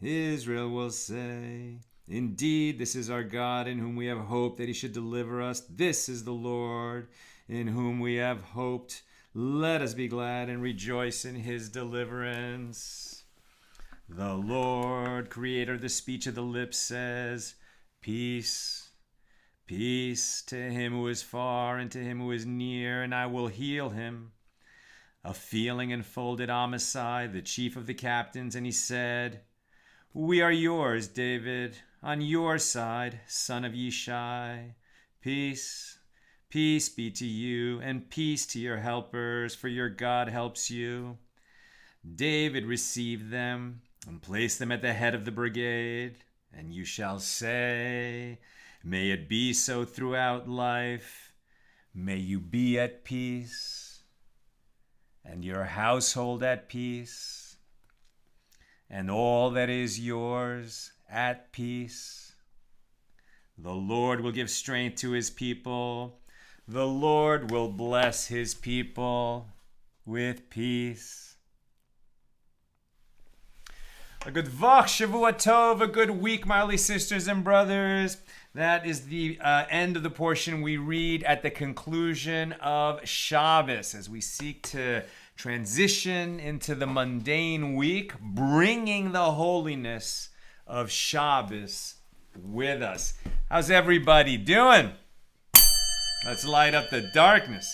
Israel will say, indeed, this is our God in whom we have hoped that he should deliver us. This is the Lord in whom we have hoped. Let us be glad and rejoice in his deliverance. The Lord, creator of the speech of the lips, says, peace, peace to him who is far and to him who is near, and I will heal him. A feeling enfolded Amasai, the chief of the captains, and he said, we are yours, David, on your side, son of Yishai. Peace, peace be to you, and peace to your helpers, for your God helps you. David received them and placed them at the head of the brigade, and you shall say, may it be so throughout life. May you be at peace, and your household at peace, and all that is yours at peace. The Lord will give strength to his people. The Lord will bless his people with peace. A good Vach, Shavua Tov, a good week, my holy sisters and brothers. That is the end of the portion we read at the conclusion of Shabbos as we seek to transition into the mundane week, bringing the holiness of Shabbos with us. How's everybody doing? Let's light up the darkness.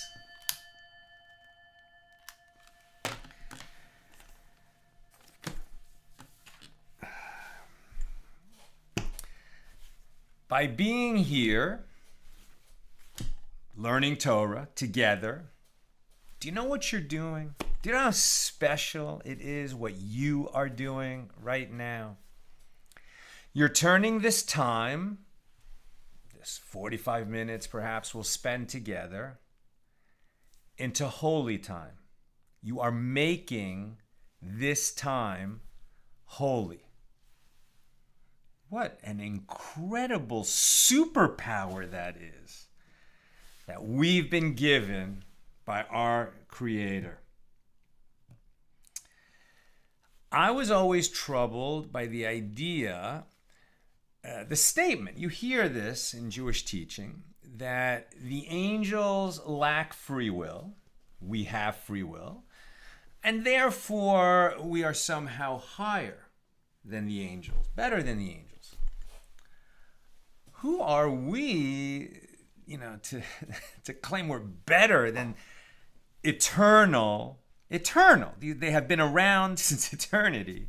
By being here, learning Torah together, do you know what you're doing? Do you know how special it is what you are doing right now? You're turning this time, this 45 minutes perhaps we'll spend together, into holy time. You are making this time holy. What an incredible superpower that is, that we've been given by our Creator. I was always troubled by the idea, the statement, you hear this in Jewish teaching, that the angels lack free will, we have free will, and therefore we are somehow higher than the angels, better than the angels. Who are we, to claim we're better than eternal? They have been around since eternity.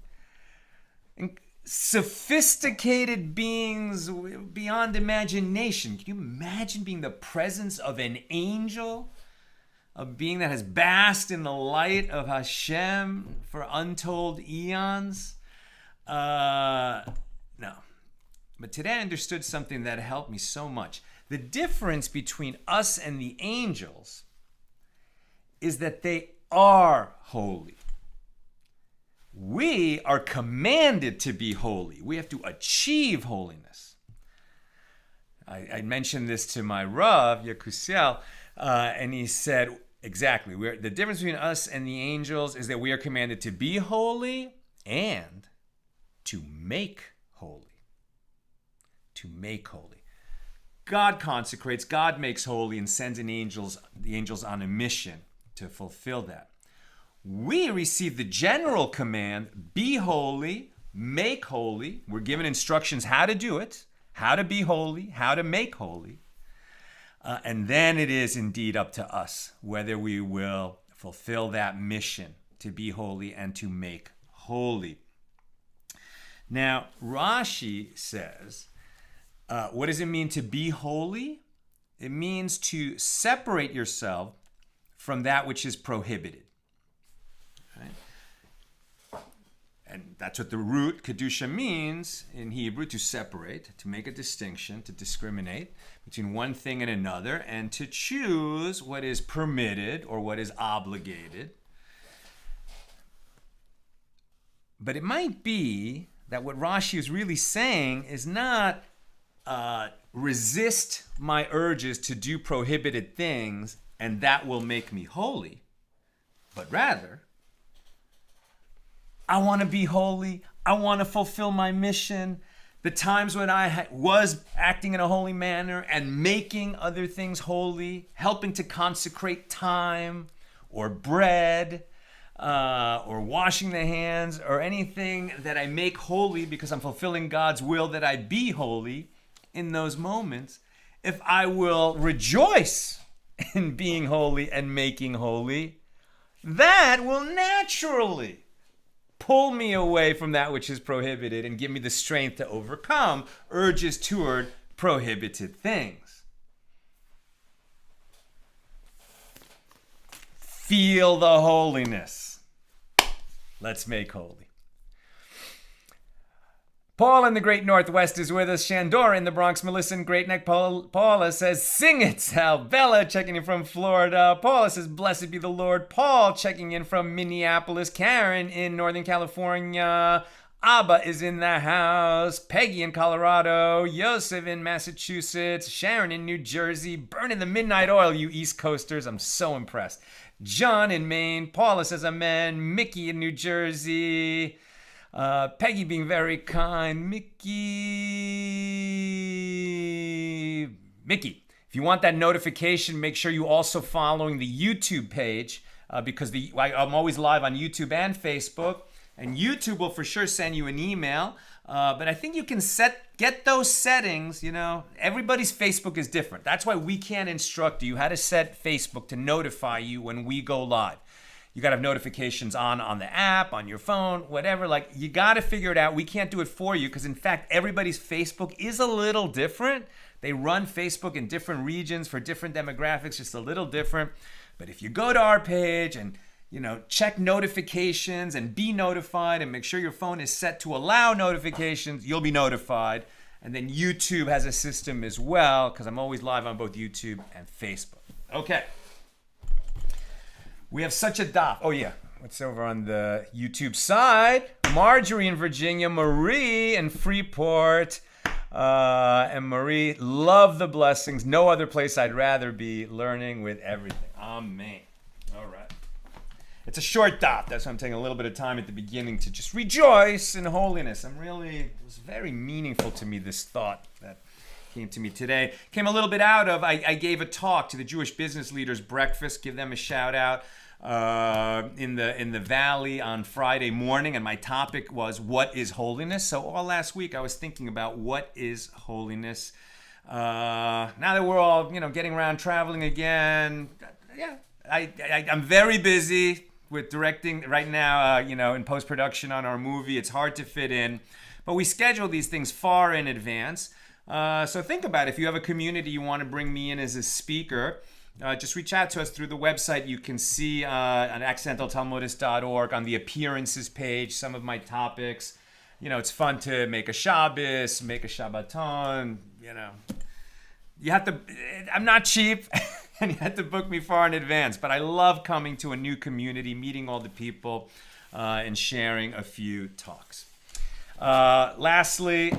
And sophisticated beings beyond imagination. Can you imagine being the presence of an angel? A being that has basked in the light of Hashem for untold eons? No. But today I understood something that helped me so much. The difference between us and the angels is that they are holy. We are commanded to be holy. We have to achieve holiness. I mentioned this to my Rav, Yakusiel, and he said, exactly, the difference between us and the angels is that we are commanded to be holy and to make holy. To make holy. God consecrates, God makes holy, and sends the angels on a mission to fulfill that. We receive the general command, be holy, make holy. We're given instructions how to do it, how to be holy, how to make holy. And then it is indeed up to us whether we will fulfill that mission to be holy and to make holy. Now, Rashi says, what does it mean to be holy? It means to separate yourself from that which is prohibited. Right? And that's what the root kedusha means in Hebrew, to separate, to make a distinction, to discriminate between one thing and another, and to choose what is permitted or what is obligated. But it might be that what Rashi is really saying is not resist my urges to do prohibited things and that will make me holy, but rather, I want to be holy. I want to fulfill my mission. The times when I was acting in a holy manner and making other things holy, helping to consecrate time or bread or washing the hands or anything that I make holy because I'm fulfilling God's will that I be holy in those moments, if I will rejoice in being holy and making holy, that will naturally pull me away from that which is prohibited and give me the strength to overcome urges toward prohibited things. Feel the holiness. Let's make holy. Paul in the Great Northwest is with us. Shandora in the Bronx. Melissa in Great Neck. Paula says, sing it, Sal. Bella checking in from Florida. Paula says, blessed be the Lord. Paul checking in from Minneapolis. Karen in Northern California. Abba is in the house. Peggy in Colorado. Yosef in Massachusetts. Sharon in New Jersey. Burning the midnight oil, you East Coasters. I'm so impressed. John in Maine. Paula says, amen. Mickey in New Jersey. Peggy being very kind. Mickey, if you want that notification, make sure you also following the YouTube page because I'm always live on YouTube and Facebook, and YouTube will for sure send you an email. But I think you can get those settings. You know, everybody's Facebook is different. That's why we can't instruct you how to set Facebook to notify you when we go live. You got to have notifications on the app, on your phone, whatever. Like, you got to figure it out. We can't do it for you because, in fact, everybody's Facebook is a little different. They run Facebook in different regions for different demographics, just a little different. But if you go to our page and, you know, check notifications and be notified and make sure your phone is set to allow notifications, you'll be notified. And then YouTube has a system as well because I'm always live on both YouTube and Facebook. Okay. We have such a daf. Oh, yeah. What's over on the YouTube side? Marjorie in Virginia. Marie in Freeport. And Marie, love the blessings. No other place I'd rather be learning with everything. Amen. All right. It's a short daf. That's why I'm taking a little bit of time at the beginning to just rejoice in holiness. It was very meaningful to me, this thought that came to me today. Came a little bit out of, I gave a talk to the Jewish Business Leaders Breakfast. Give them a shout out. In the Valley on Friday morning, and my topic was what is holiness. So all last week I was thinking about what is holiness. Now that we're all getting around traveling again, I'm very busy with directing right now. In post-production on our movie, it's hard to fit in, but we schedule these things far in advance. So think about it. If you have a community you want to bring me in as a speaker, just reach out to us through the website. You can see on accidentaltalmudist.org on the appearances page some of my topics. It's fun to make a Shabbos, make a Shabbaton. You have to. I'm not cheap, and you have to book me far in advance. But I love coming to a new community, meeting all the people, and sharing a few talks. Lastly,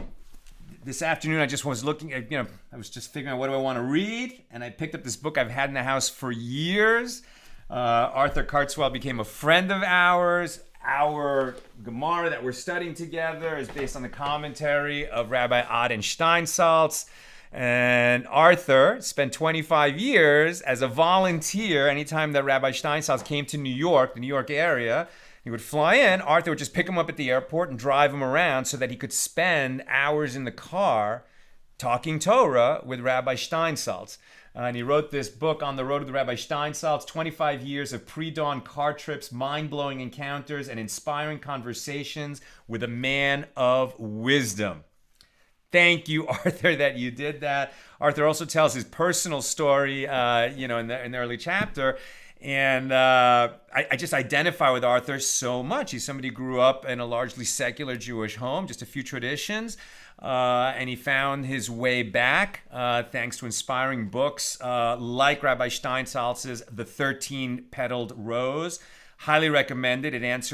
this afternoon, I just was looking at, I was just figuring out what do I want to read, and I picked up this book I've had in the house for years. Arthur Cartswell became a friend of ours. Our Gemara that we're studying together is based on the commentary of Rabbi Adin Steinsaltz. And Arthur spent 25 years as a volunteer. Anytime that Rabbi Steinsaltz came to New York, the New York area, he would fly in. Arthur would just pick him up at the airport and drive him around so that he could spend hours in the car talking Torah with Rabbi Steinsaltz. And he wrote this book, On the Road to the Rabbi Steinsaltz, 25 years of pre-dawn car trips, mind-blowing encounters, and inspiring conversations with a man of wisdom. Thank you, Arthur, that you did that. Arthur also tells his personal story, in the early chapter. And I just identify with Arthur so much. He's somebody who grew up in a largely secular Jewish home, just a few traditions. And he found his way back thanks to inspiring books like Rabbi Steinsaltz's The 13-Petaled Rose. Highly recommended. It's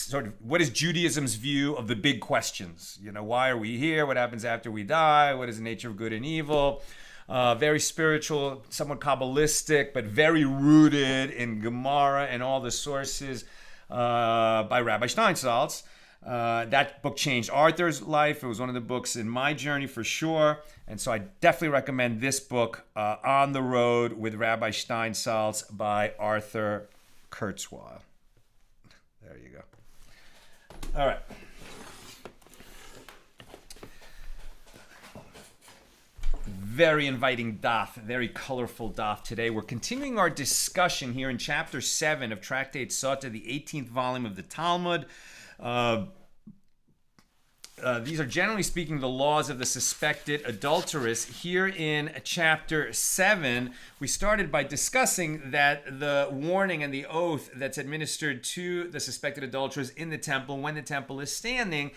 sort of, what is Judaism's view of the big questions? Why are we here? What happens after we die? What is the nature of good and evil? Very spiritual, somewhat Kabbalistic, but very rooted in Gemara and all the sources by Rabbi Steinsaltz. That book changed Arthur's life. It was one of the books in my journey for sure. And so I definitely recommend this book, On the Road with Rabbi Steinsaltz by Arthur Kurzweil. There you go. All right. Very inviting daf, very colorful daf today. We're continuing our discussion here in chapter 7 of Tractate Sotah, the 18th volume of the Talmud. These are generally speaking the laws of the suspected adulteress. Here in chapter 7, we started by discussing that the warning and the oath that's administered to the suspected adulteress in the temple when the temple is standing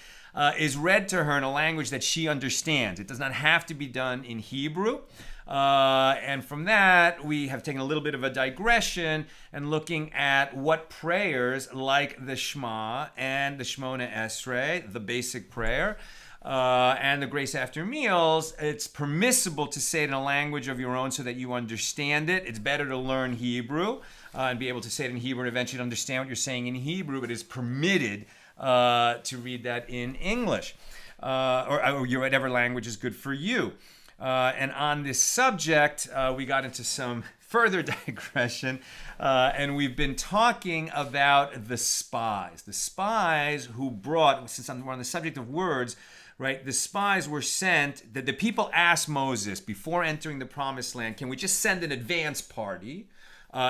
is read to her in a language that she understands. It does not have to be done in Hebrew. And from that, we have taken a little bit of a digression and looking at what prayers like the Shema and the Shemona Esrei, the basic prayer, and the grace after meals, it's permissible to say it in a language of your own so that you understand it. It's better to learn Hebrew and be able to say it in Hebrew and eventually understand what you're saying in Hebrew, but it's permitted to read that in English or whatever language is good for you. And on this subject, we got into some further digression, and we've been talking about the spies. The spies who brought, since we're on the subject of words, right? The spies were sent, the people asked Moses before entering the promised land, can we just send an advance party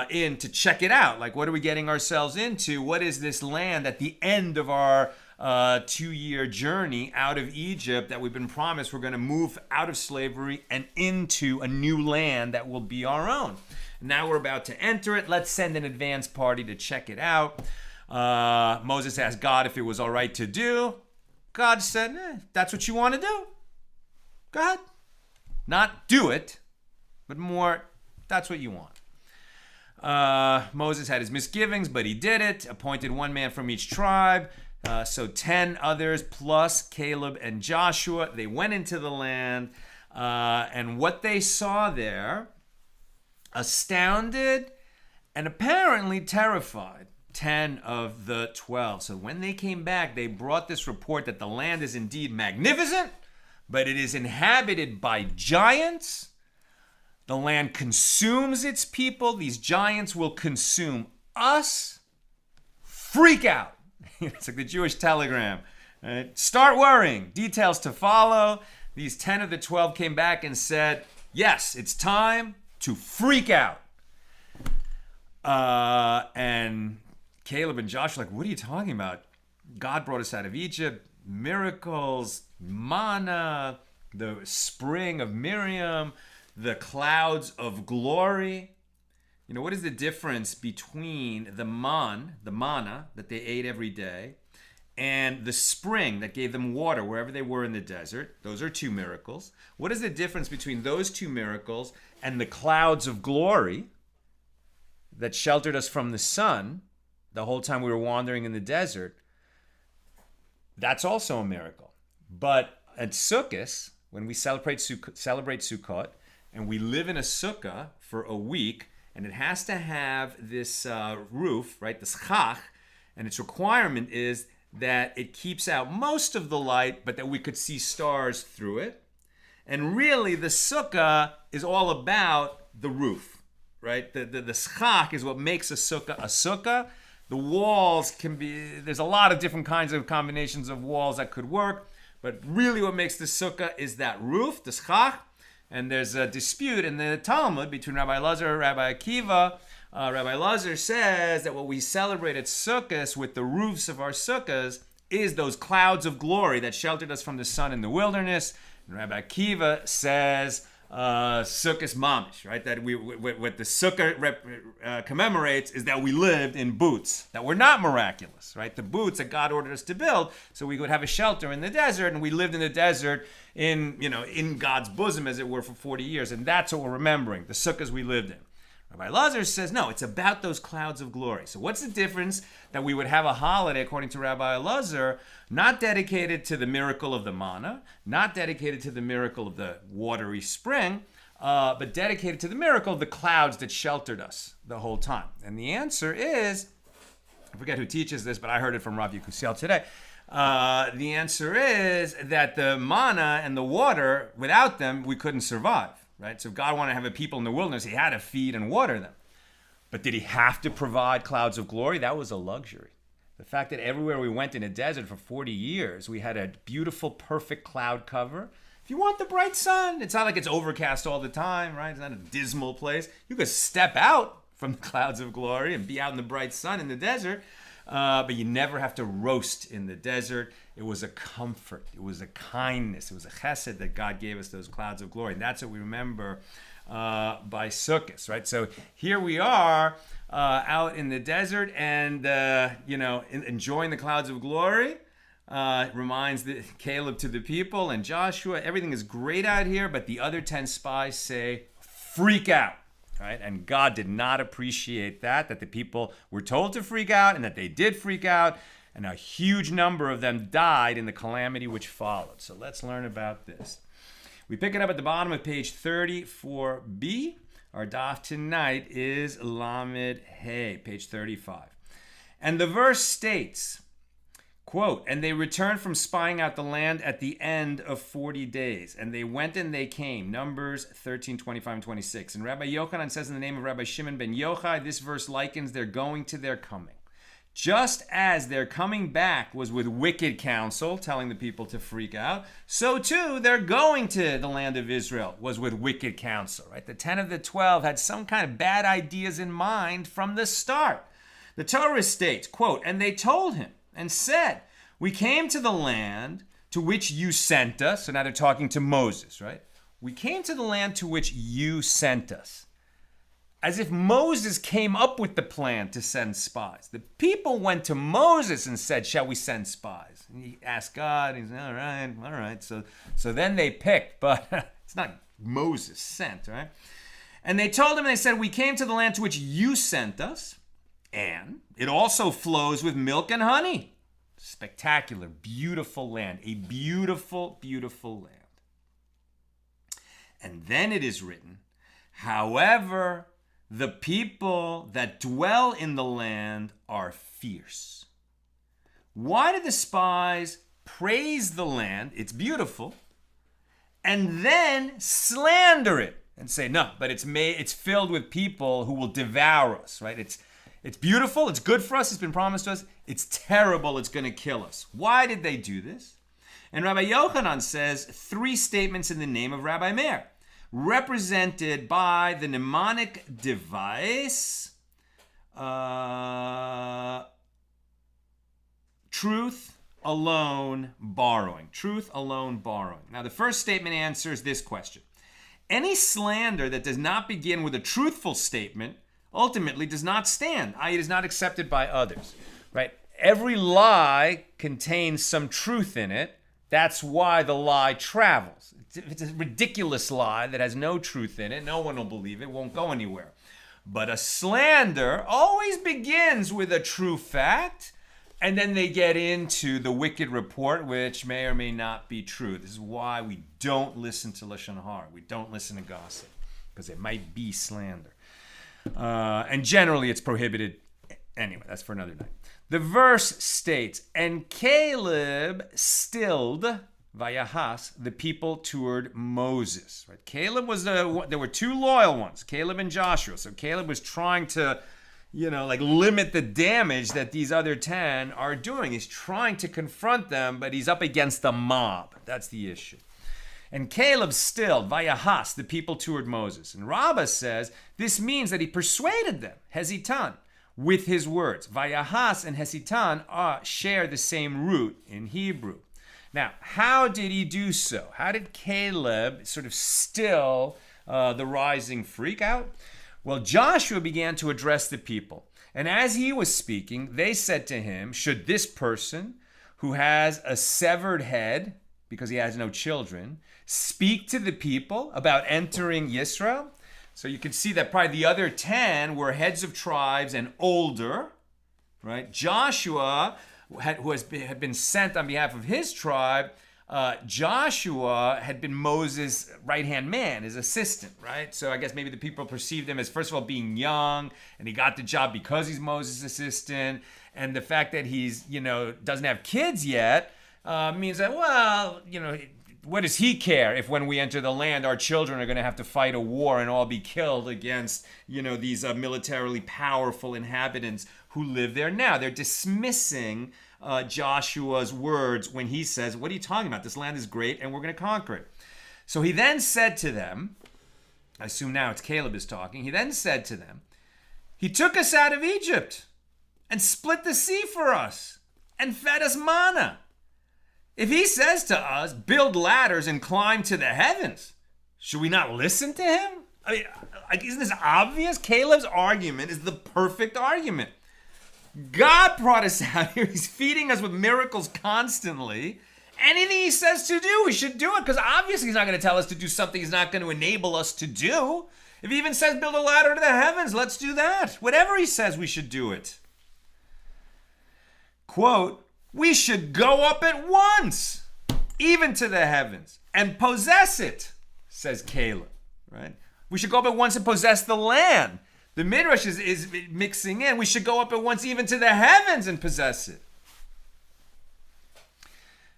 in to check it out? Like, what are we getting ourselves into? What is this land at the end of our 2-year journey out of Egypt that we've been promised we're going to move out of slavery and into a new land that will be our own? Now we're about to enter it. Let's send an advance party to check it out. Moses asked God if it was all right to do. God said, that's what you want to do. Go ahead. Not do it, but more, that's what you want. Moses had his misgivings, but he did it. Appointed one man from each tribe. So 10 others plus Caleb and Joshua. They went into the land, and what they saw there astounded and apparently terrified 10 of the 12. So when they came back, they brought this report that the land is indeed magnificent, but it is inhabited by giants. The land consumes its people. These giants will consume us. Freak out. It's like the Jewish telegram. Right? Start worrying. Details to follow. These 10 of the 12 came back and said, yes, it's time to freak out. And Caleb and Joshua are like, what are you talking about? God brought us out of Egypt. Miracles, manna, the spring of Miriam, the clouds of glory. You know, what is the difference between the manna that they ate every day, and the spring that gave them water wherever they were in the desert? Those are 2 miracles. What is the difference between those 2 miracles and the clouds of glory that sheltered us from the sun the whole time we were wandering in the desert? That's also a miracle. But at Sukkot, when we celebrate Sukkot, and we live in a sukkah for a week, and it has to have this roof, right, the schach, and its requirement is that it keeps out most of the light, but that we could see stars through it. And really, the sukkah is all about the roof, right? The schach is what makes a sukkah a sukkah. The walls can be, there's a lot of different kinds of combinations of walls that could work, but really what makes the sukkah is that roof, the schach. And there's a dispute in the Talmud between Rabbi Uzzah and Rabbi Akiva. Rabbi Uzzah says that what we celebrate at Sukkot with the roofs of our sukkahs is those clouds of glory that sheltered us from the sun in the wilderness. And Rabbi Akiva says Sukkot mamish, right? That what the sukkah commemorates is that we lived in boots that were not miraculous, right? The boots that God ordered us to build so we would have a shelter in the desert, and we lived in the desert in God's bosom, as it were, for 40 years. And that's what we're remembering, the sukkahs we lived in. Rabbi Lazar says, no, it's about those clouds of glory. So what's the difference that we would have a holiday, according to Rabbi Lazar, not dedicated to the miracle of the manna, not dedicated to the miracle of the watery spring, but dedicated to the miracle of the clouds that sheltered us the whole time? And the answer is, I forget who teaches this, but I heard it from Rav Yekusiel today. The answer is that the manna and the water, without them, we couldn't survive, right? So if God wanted to have a people in the wilderness, he had to feed and water them. But did he have to provide clouds of glory? That was a luxury. The fact that everywhere we went in a desert for 40 years, we had a beautiful, perfect cloud cover. If you want the bright sun, it's not like it's overcast all the time, right? It's not a dismal place. You could step out from the clouds of glory and be out in the bright sun in the desert, but you never have to roast in the desert. It was a comfort. It was a kindness. It was a chesed that God gave us, those clouds of glory. And that's what we remember by Sukkot, right? So here we are out in the desert and, enjoying the clouds of glory. Reminds Caleb to the people and Joshua, everything is great out here, but the other 10 spies say, freak out, right? And God did not appreciate that the people were told to freak out and that they did freak out, and a huge number of them died in the calamity which followed. So let's learn about this. We pick it up at the bottom of page 34b. Our daf tonight is Lamed Hey, page 35. And the verse states, quote, and they returned from spying out the land at the end of 40 days. And they went and they came. Numbers 13, 25, and 26. And Rabbi Yochanan says in the name of Rabbi Shimon ben Yochai, this verse likens their going to their coming. Just as their coming back was with wicked counsel, telling the people to freak out, so too their going to the land of Israel was with wicked counsel, right? The 10 of the 12 had some kind of bad ideas in mind from the start. The Torah states, quote, and they told him and said, we came to the land to which you sent us. So now they're talking to Moses, right? We came to the land to which you sent us. As if Moses came up with the plan to send spies. The people went to Moses and said, shall we send spies? And he asked God, and he said, all right. So then they picked, but it's not Moses sent, right? And they told him, and they said, we came to the land to which you sent us, and it also flows with milk and honey. Spectacular, beautiful land, a beautiful, beautiful land. And then it is written, however, the people that dwell in the land are fierce. Why did the spies praise the land? It's beautiful. And then slander it and say, no, but it's filled with people who will devour us, right? It's beautiful. It's good for us. It's been promised to us. It's terrible. It's going to kill us. Why did they do this? And Rabbi Yochanan says 3 statements in the name of Rabbi Meir, represented by the mnemonic device, truth alone borrowing. Truth alone borrowing. Now, the first statement answers this question. Any slander that does not begin with a truthful statement ultimately does not stand, i.e. is not accepted by others, right? Every lie contains some truth in it. That's why the lie travels. If it's a ridiculous lie that has no truth in it, no one will believe it, won't go anywhere. But a slander always begins with a true fact, and then they get into the wicked report, which may or may not be true. This is why we don't listen to Lashon Hara. We don't listen to gossip, because it might be slander. And generally it's prohibited. Anyway, that's for another night. The verse states, and Caleb stilled Vayahas, the people toward Moses. Right? Caleb was there were 2 loyal ones, Caleb and Joshua. So Caleb was trying to, limit the damage that these other 10 are doing. He's trying to confront them, but he's up against the mob. That's the issue. And Caleb stilled Vayahas, the people toward Moses. And Rabbah says this means that he persuaded them, Hesitan, with his words. Vayahas and Hesitan share the same root in Hebrew. Now, how did he do so? How did Caleb sort of still the rising freak out? Well, Joshua began to address the people. And as he was speaking, they said to him, should this person who has a severed head, because he has no children, speak to the people about entering Yisrael? So you can see that probably the other 10 were heads of tribes and older, right? Joshua, who had been sent on behalf of his tribe, Joshua had been Moses' right-hand man, his assistant, right? So I guess maybe the people perceived him as, first of all, being young, and he got the job because he's Moses' assistant, And the fact that he's, doesn't have kids yet means that, well, what does he care if when we enter the land, our children are going to have to fight a war and all be killed against, these militarily powerful inhabitants who live there now? They're dismissing Joshua's words when he says, what are you talking about? This land is great and we're going to conquer it. So he then said to them, I assume now it's Caleb is talking. He then said to them, he took us out of Egypt and split the sea for us and fed us manna. If he says to us, build ladders and climb to the heavens, should we not listen to him? I mean, isn't this obvious? Caleb's argument is the perfect argument. God brought us out here. He's feeding us with miracles constantly. Anything he says to do, we should do it, because obviously he's not going to tell us to do something he's not going to enable us to do. If he even says build a ladder to the heavens, let's do that. Whatever he says, we should do it. Quote, we should go up at once, even to the heavens, and possess it, says Caleb, right? We should go up at once and possess the land. The Midrash is mixing in. We should go up at once even to the heavens and possess it.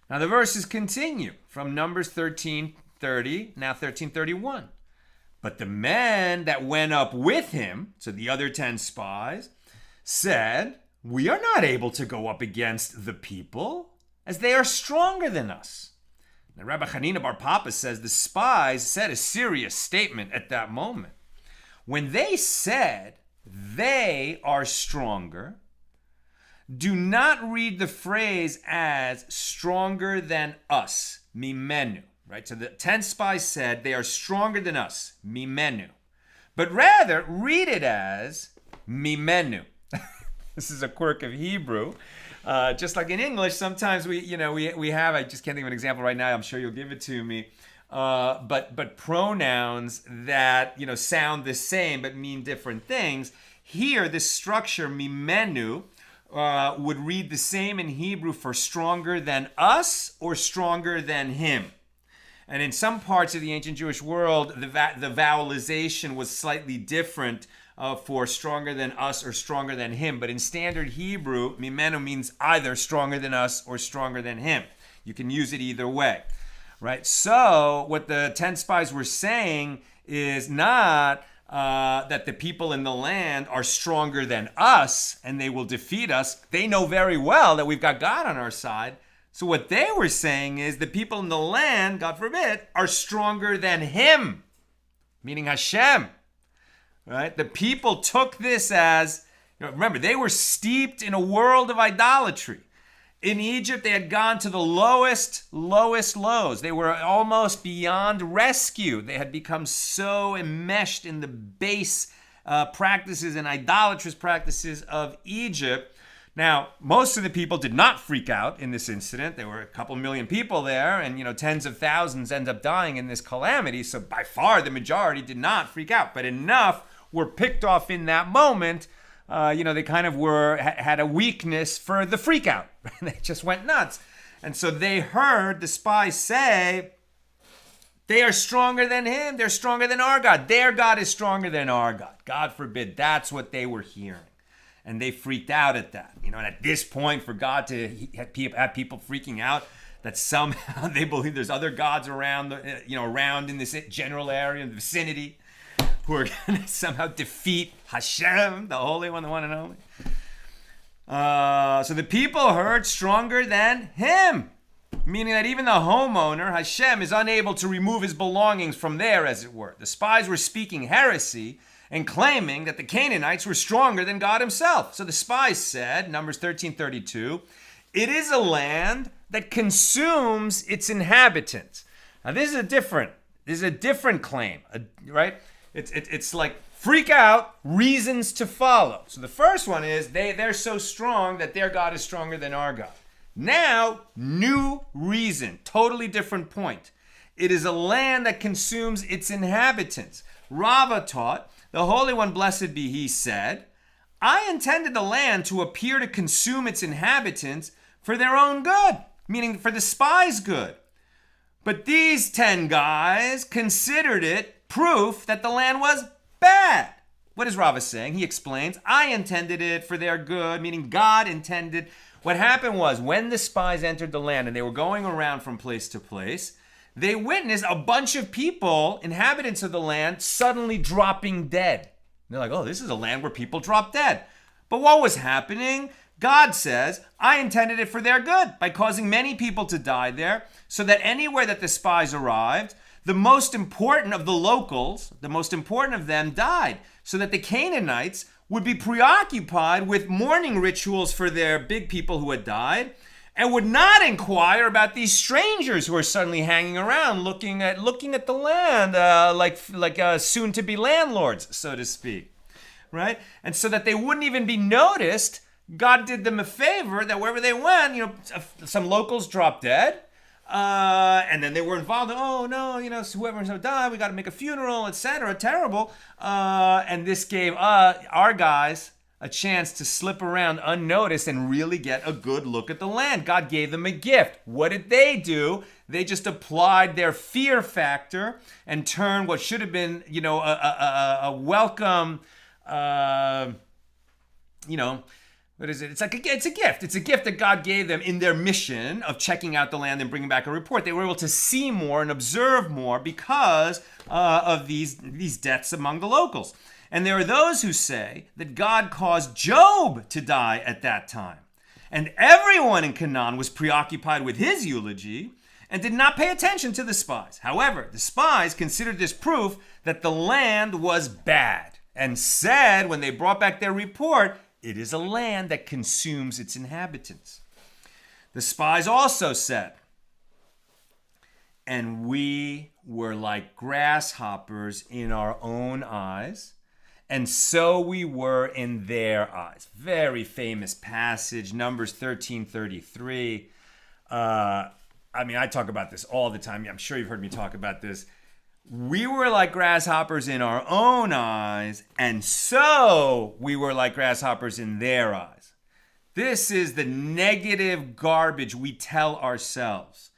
Now the verses continue from Numbers 13:30, now 13:31. But the men that went up with him, so the other 10 spies, said, we are not able to go up against the people, as they are stronger than us. Now, Rabbi Hanina Bar Papa says the spies said a serious statement at that moment. When they said they are stronger, do not read the phrase as stronger than us, mimenu, right? So the 10 spies said they are stronger than us, mimenu. But rather, read it as mimenu. This is a quirk of Hebrew. Just like in English, sometimes we have, I just can't think of an example right now, I'm sure you'll give it to me, but pronouns that, sound the same but mean different things. Here, this structure, mimenu, would read the same in Hebrew for stronger than us or stronger than him. And in some parts of the ancient Jewish world, the vowelization was slightly different for stronger than us or stronger than him. But in standard Hebrew, mimenu means either stronger than us or stronger than him. You can use it either way, right? So what the 10 spies were saying is not that the people in the land are stronger than us and they will defeat us. They know very well that we've got God on our side. So what they were saying is the people in the land, God forbid, are stronger than him, meaning Hashem. Right? The people took this as, remember, they were steeped in a world of idolatry. In Egypt, they had gone to the lowest lows. They were almost beyond rescue. They had become so enmeshed in the base practices and idolatrous practices of Egypt. Now, most of the people did not freak out in this incident. There were a couple million people there, and tens of thousands end up dying in this calamity. So by far, the majority did not freak out, but enough were picked off in that moment. They kind of had a weakness for the freak out. They just went nuts. And so they heard the spies say, they are stronger than him. They're stronger than our God. Their God is stronger than our God. God forbid. That's what they were hearing. And they freaked out at that. And at this point, for God to have people freaking out that somehow they believe there's other gods around, around in this general area, in the vicinity, who are going to somehow defeat Hashem, the Holy One, the one and only. So the people heard stronger than him, meaning that even the homeowner, Hashem, is unable to remove his belongings from there, as it were. The spies were speaking heresy and claiming that the Canaanites were stronger than God himself. So the spies said, Numbers 13:32, it is a land that consumes its inhabitants. Now this is a different claim, right? It's like freak out, reasons to follow. So the first one is they're so strong that their God is stronger than our God. Now, new reason, totally different point. It is a land that consumes its inhabitants. Rava taught, the Holy One, blessed be he, said, I intended the land to appear to consume its inhabitants for their own good, meaning for the spies' good. But these 10 guys considered it proof that the land was bad. What is Rava saying? He explains, I intended it for their good, meaning God intended. What happened was when the spies entered the land and they were going around from place to place, they witnessed a bunch of people, inhabitants of the land, suddenly dropping dead. And they're like, oh, this is a land where people drop dead. But what was happening? God says, I intended it for their good by causing many people to die there, so that anywhere that the spies arrived, the most important of the locals, the most important of them died, so that the Canaanites would be preoccupied with mourning rituals for their big people who had died, and would not inquire about these strangers who are suddenly hanging around looking at the land like soon-to-be landlords, so to speak, right? And so that they wouldn't even be noticed, God did them a favor that wherever they went, some locals dropped dead, and then they were involved in, oh no, whoever died, we got to make a funeral, etc. Terrible. And this gave our guys a chance to slip around unnoticed and really get a good look at the land. God gave them a gift. What did they do? They just applied their fear factor and turned what should have been, a welcome, what is it? It's a gift. It's a gift that God gave them in their mission of checking out the land and bringing back a report. They were able to see more and observe more because of these deaths among the locals. And there are those who say that God caused Job to die at that time. And everyone in Canaan was preoccupied with his eulogy and did not pay attention to the spies. However, the spies considered this proof that the land was bad and said when they brought back their report, it is a land that consumes its inhabitants. The spies also said, and we were like grasshoppers in our own eyes, and so we were in their eyes. Very famous passage, Numbers 13:33. I talk about this all the time. I'm sure you've heard me talk about this. We were like grasshoppers in our own eyes, and so we were like grasshoppers in their eyes. This is the negative garbage we tell ourselves.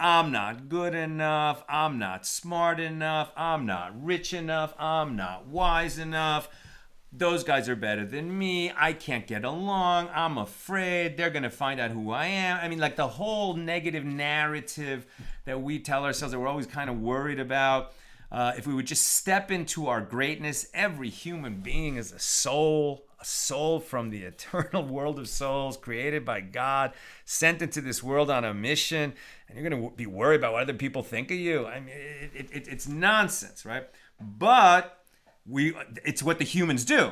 I'm not good enough. I'm not smart enough. I'm not rich enough. I'm not wise enough. Those guys are better than me. I can't get along. I'm afraid they're going to find out who I am. The whole negative narrative that we tell ourselves that we're always kind of worried about. If we would just step into our greatness, every human being is a soul from the eternal world of souls, created by God, sent into this world on a mission, and you're going to be worried about what other people think of you. It's nonsense, right? But it's what the humans do.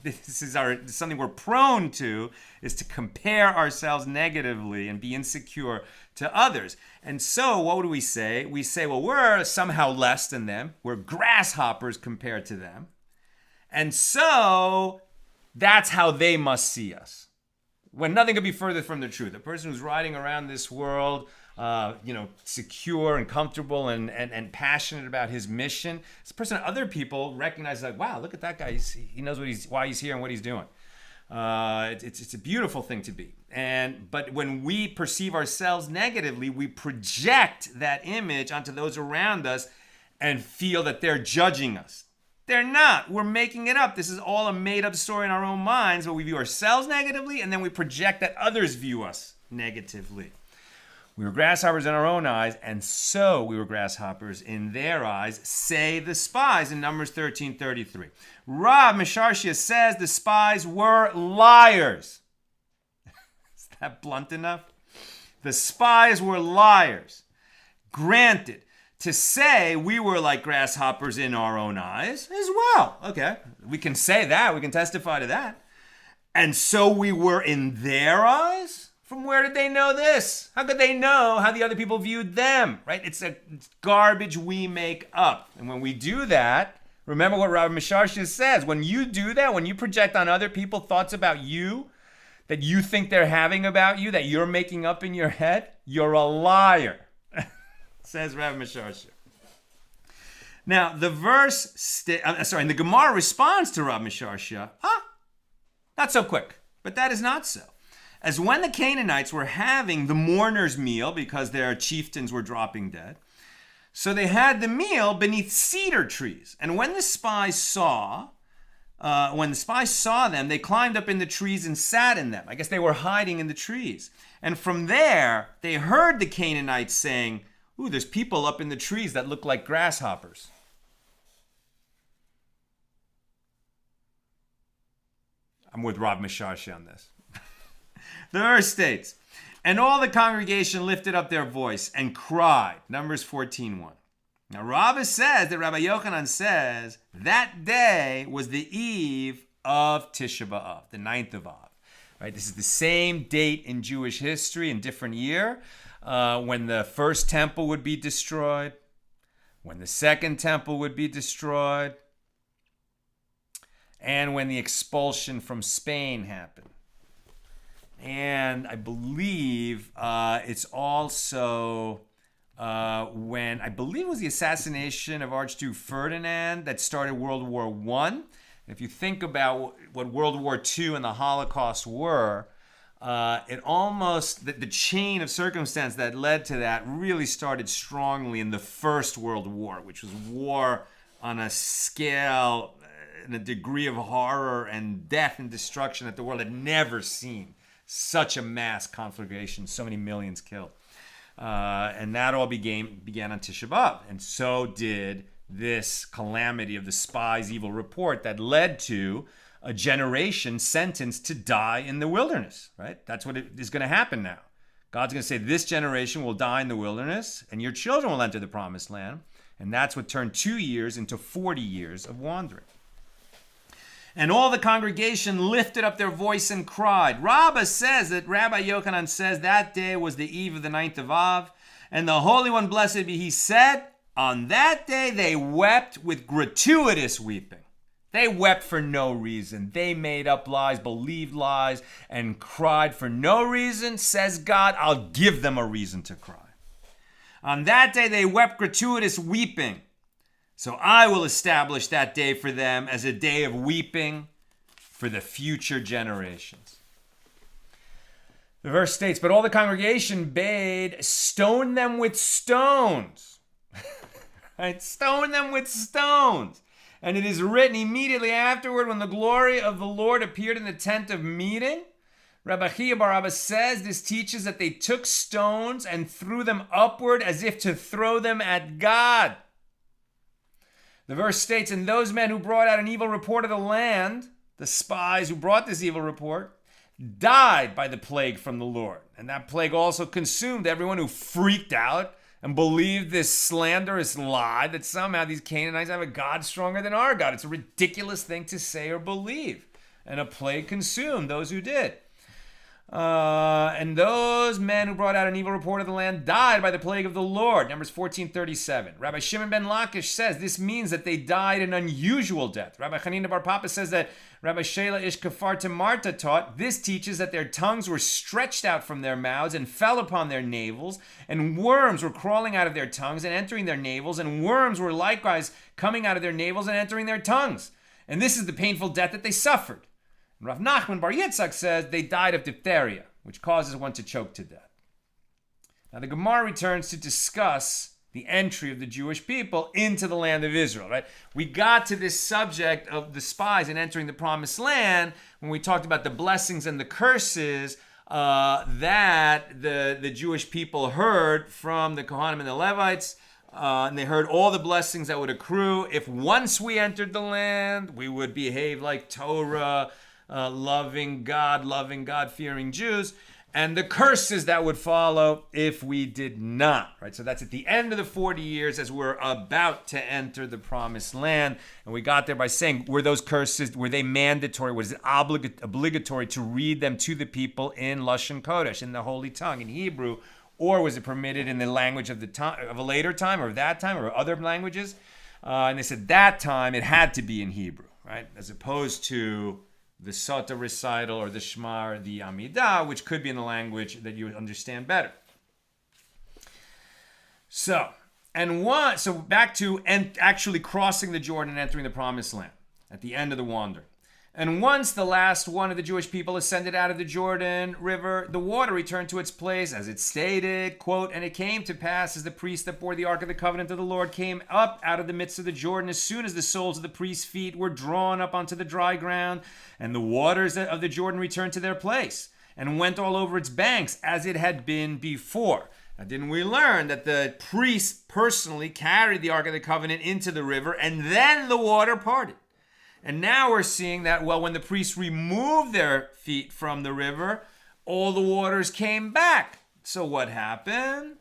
This is something we're prone to, is to compare ourselves negatively and be insecure to others. And so what would we say? We say, well, we're somehow less than them. We're grasshoppers compared to them. And so that's how they must see us. When nothing could be further from the truth. A person who's riding around this world, secure and comfortable and passionate about his mission. It's a person that other people recognize, like, wow, look at that guy. He knows why he's here and what he's doing. It's a beautiful thing to be. But when we perceive ourselves negatively, we project that image onto those around us and feel that they're judging us. They're not. We're making it up. This is all a made-up story in our own minds where we view ourselves negatively and then we project that others view us negatively. We were grasshoppers in our own eyes, and so we were grasshoppers in their eyes, say the spies in Numbers 13:33. Rav Misharshia says the spies were liars. Is that blunt enough? The spies were liars. Granted, to say we were like grasshoppers in our own eyes is, well, okay, we can say that, we can testify to that. And so we were in their eyes? From where did they know this? How could they know how the other people viewed them, right? It's garbage we make up. And when we do that, remember what Rabbi Misharshia says. When you do that, when you project on other people thoughts about you, that you think they're having about you, that you're making up in your head, you're a liar, says Rabbi Misharshia. Now, the the Gemara responds to Rabbi Misharshia, not so quick, but that is not so. As when the Canaanites were having the mourner's meal because their chieftains were dropping dead, so they had the meal beneath cedar trees. And when the spies saw when the spies saw them, they climbed up in the trees and sat in them. I guess they were hiding in the trees. And from there, they heard the Canaanites saying, "Ooh, there's people up in the trees that look like grasshoppers." I'm with Rav Misharshi on this. The verse states, "And all the congregation lifted up their voice and cried." Numbers 14:1. Now Rabbi Yochanan says, that day was the eve of Tisha B'Av, the 9th of Av. Right? This is the same date in Jewish history, in different year, when the first temple would be destroyed, when the second temple would be destroyed, and when the expulsion from Spain happened. And I believe it's also when, I believe it was the assassination of Archduke Ferdinand that started World War I. If you think about what World War II and the Holocaust were, it almost, the chain of circumstance that led to that really started strongly in the First World War, which was war on a scale and a degree of horror and death and destruction that the world had never seen. Such a mass conflagration, so many millions killed. And that all began on Tisha B'Av. And so did this calamity of the spies' evil report that led to a generation sentenced to die in the wilderness, right? That's what is going to happen now. God's going to say, this generation will die in the wilderness, and your children will enter the promised land. And that's what turned 2 years into 40 years of wandering. And all the congregation lifted up their voice and cried. Rabbi Yochanan says that day was the eve of the 9th of Av. And the Holy One, blessed be he, said, on that day they wept with gratuitous weeping. They wept for no reason. They made up lies, believed lies, and cried for no reason. Says God, I'll give them a reason to cry. On that day they wept gratuitous weeping. So I will establish that day for them as a day of weeping for the future generations. The verse states, but all the congregation bade, stone them with stones. Right? Stone them with stones. And it is written immediately afterward, when the glory of the Lord appeared in the tent of meeting. Rabbi Chiya bar Abba says this teaches that they took stones and threw them upward as if to throw them at God. The verse states, and those men who brought out an evil report of the land, the spies who brought this evil report, died by the plague from the Lord. And that plague also consumed everyone who freaked out and believed this slanderous lie that somehow these Canaanites have a God stronger than our God. It's a ridiculous thing to say or believe. And a plague consumed those who did. And those men who brought out an evil report of the land died by the plague of the Lord. Numbers 14:37. Rabbi Shimon ben Lakish says this means that they died an unusual death. Rabbi Hanina bar Papa says that Rabbi Shela ish Kafar Marta taught this teaches that their tongues were stretched out from their mouths and fell upon their navels, and worms were crawling out of their tongues and entering their navels, and worms were likewise coming out of their navels and entering their tongues. And this is the painful death that they suffered. Rav Nachman bar Yitzchak says they died of diphtheria, which causes one to choke to death. Now the Gemara returns to discuss the entry of the Jewish people into the land of Israel, right? We got to this subject of the spies and entering the promised land when we talked about the blessings and the curses that the Jewish people heard from the Kohanim and the Levites. And they heard all the blessings that would accrue if once we entered the land, we would behave like Torah, loving God, fearing Jews, and the curses that would follow if we did not, right? So that's at the end of the 40 years as we're about to enter the promised land. And we got there by saying, were those curses, were they mandatory? Was it obligatory to read them to the people in Lashon Kodesh, in the holy tongue, in Hebrew, or was it permitted in the language of the time, of a later time, or that time, or other languages? And they said that time it had to be in Hebrew, right? As opposed to the Sotah recital or the Shema or the Amidah, which could be in the language that you would understand better. So back to actually crossing the Jordan and entering the promised land at the end of the wandering. And once the last one of the Jewish people ascended out of the Jordan River, the water returned to its place, as it stated, quote, and it came to pass as the priest that bore the ark of the covenant of the Lord came up out of the midst of the Jordan, as soon as the soles of the priest's feet were drawn up onto the dry ground, and the waters of the Jordan returned to their place, and went all over its banks, as it had been before. Now, didn't we learn that the priest personally carried the ark of the covenant into the river, and then the water parted? And now we're seeing that, well, when the priests removed their feet from the river, all the waters came back. So what happened?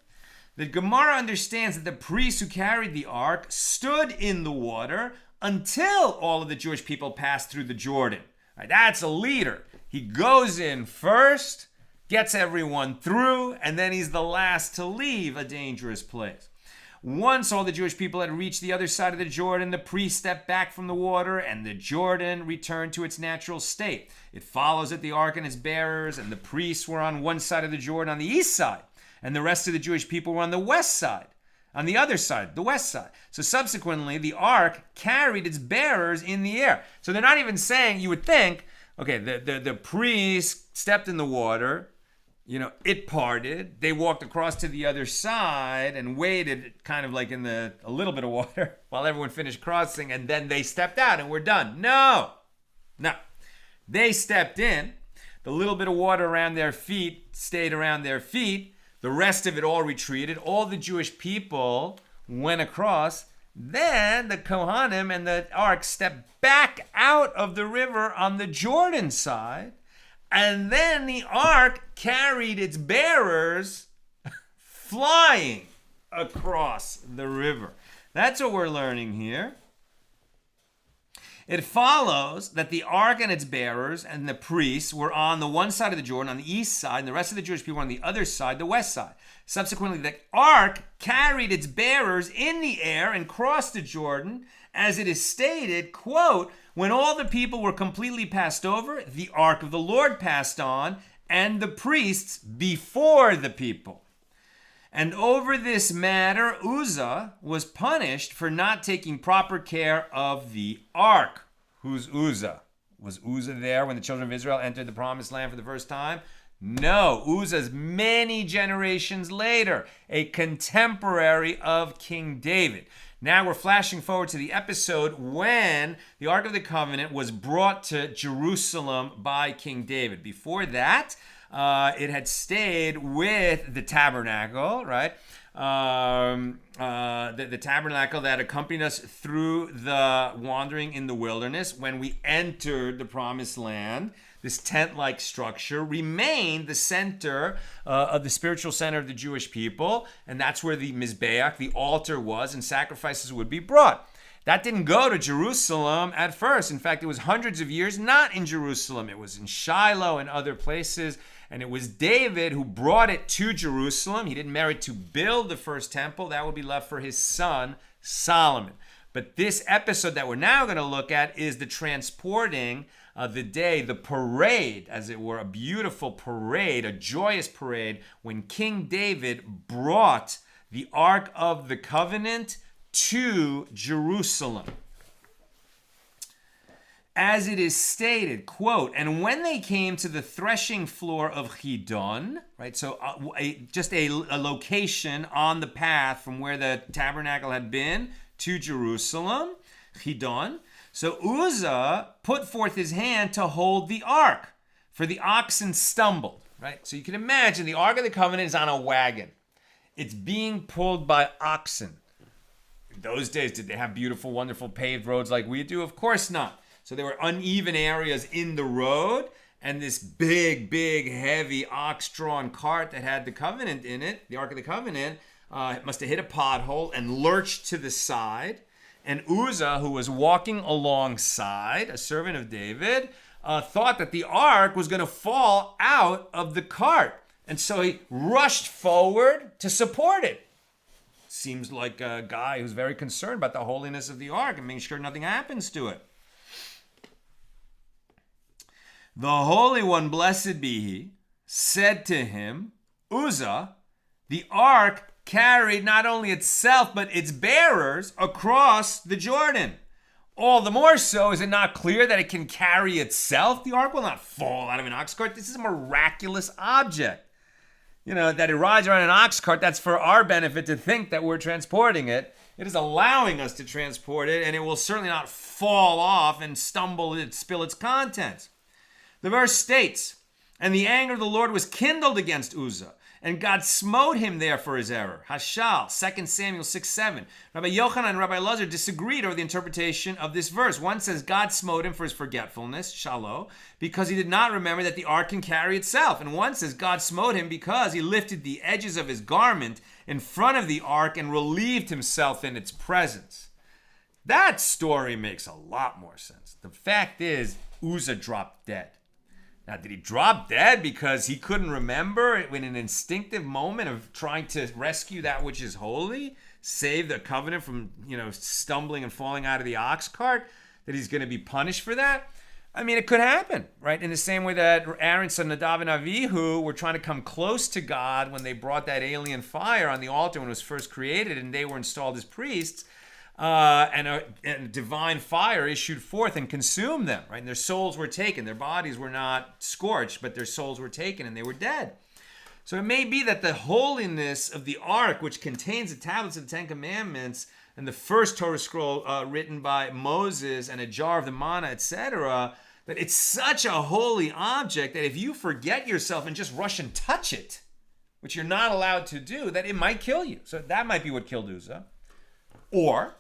The Gemara understands that the priests who carried the ark stood in the water until all of the Jewish people passed through the Jordan. Right, that's a leader. He goes in first, gets everyone through, and then he's the last to leave a dangerous place. Once all the Jewish people had reached the other side of the Jordan, the priest stepped back from the water, and the Jordan returned to its natural state. It follows that the ark and its bearers and the priests were on one side of the Jordan on the east side, and the rest of the Jewish people were on the west side, on the other side, the west side. So subsequently, the ark carried its bearers in the air. So they're not even saying, you would think, okay, the priest stepped in the water, it parted. They walked across to the other side and waded kind of like in a little bit of water while everyone finished crossing, and then they stepped out and we're done. No. They stepped in. The little bit of water around their feet stayed around their feet. The rest of it all retreated. All the Jewish people went across. Then the Kohanim and the ark stepped back out of the river on the Jordan side. And then the ark carried its bearers flying across the river. That's what we're learning here. It follows that the ark and its bearers and the priests were on the one side of the Jordan, on the east side, and the rest of the Jewish people were on the other side, the west side. Subsequently, the ark carried its bearers in the air and crossed the Jordan, as it is stated, quote, when all the people were completely passed over, the ark of the Lord passed on, and the priests before the people. And over this matter, Uzzah was punished for not taking proper care of the ark. Who's Uzzah? Was Uzzah there when the children of Israel entered the promised land for the first time? No, Uzzah's many generations later, a contemporary of King David. Now we're flashing forward to the episode when the Ark of the Covenant was brought to Jerusalem by King David. Before that, it had stayed with the tabernacle, right? The tabernacle that accompanied us through the wandering in the wilderness. When we entered the promised land, this tent-like structure remained the center of the spiritual center of the Jewish people, and that's where the Mizbeach, the altar, was, and sacrifices would be brought. That didn't go to Jerusalem at first. In fact, it was hundreds of years not in Jerusalem. It was in Shiloh and other places, and it was David who brought it to Jerusalem. He didn't merit to build the first temple. That would be left for his son, Solomon. But this episode that we're now going to look at is the transporting the day, the parade, as it were, a beautiful parade, a joyous parade, when King David brought the Ark of the Covenant to Jerusalem. As it is stated, quote, and when they came to the threshing floor of Chidon, right, so just a location on the path from where the tabernacle had been to Jerusalem, Chidon, so Uzzah put forth his hand to hold the ark, for the oxen stumbled, right? So you can imagine the Ark of the Covenant is on a wagon. It's being pulled by oxen. In those days, did they have beautiful, wonderful paved roads like we do? Of course not. So there were uneven areas in the road, and this big, heavy ox-drawn cart that had the covenant in it, the Ark of the Covenant, must have hit a pothole and lurched to the side. And Uzzah, who was walking alongside, a servant of David, thought that the ark was going to fall out of the cart. And so he rushed forward to support it. Seems like a guy who's very concerned about the holiness of the ark and making sure nothing happens to it. The Holy One, blessed be he, said to him, Uzzah, the ark carried not only itself but its bearers across the Jordan. All the more so is it not clear that it can carry itself. The ark will not fall out of an ox cart. This is a miraculous object. That it rides around an ox cart, that's for our benefit to think that we're transporting it. It is allowing us to transport it, and it will certainly not fall off and stumble and spill its contents. The verse states, and the anger of the Lord was kindled against Uzzah, and God smote him there for his error. Hashal, 2 Samuel 6:7. Rabbi Yochanan and Rabbi Uzzah disagreed over the interpretation of this verse. One says God smote him for his forgetfulness, shalo, because he did not remember that the ark can carry itself. And one says God smote him because he lifted the edges of his garment in front of the ark and relieved himself in its presence. That story makes a lot more sense. The fact is, Uzzah dropped dead. Now, did he drop dead because he couldn't remember in an instinctive moment of trying to rescue that which is holy, save the covenant from, stumbling and falling out of the ox cart, that he's going to be punished for that? I mean, it could happen, right? In the same way that Aaron's son Nadav and Avihu were trying to come close to God when they brought that alien fire on the altar when it was first created and they were installed as priests. And a divine fire issued forth and consumed them, right? And their souls were taken. Their bodies were not scorched, but their souls were taken and they were dead. So it may be that the holiness of the ark, which contains the tablets of the Ten Commandments and the first Torah scroll written by Moses and a jar of the manna, etc., that it's such a holy object that if you forget yourself and just rush and touch it, which you're not allowed to do, that it might kill you. So that might be what killed Uzzah. Or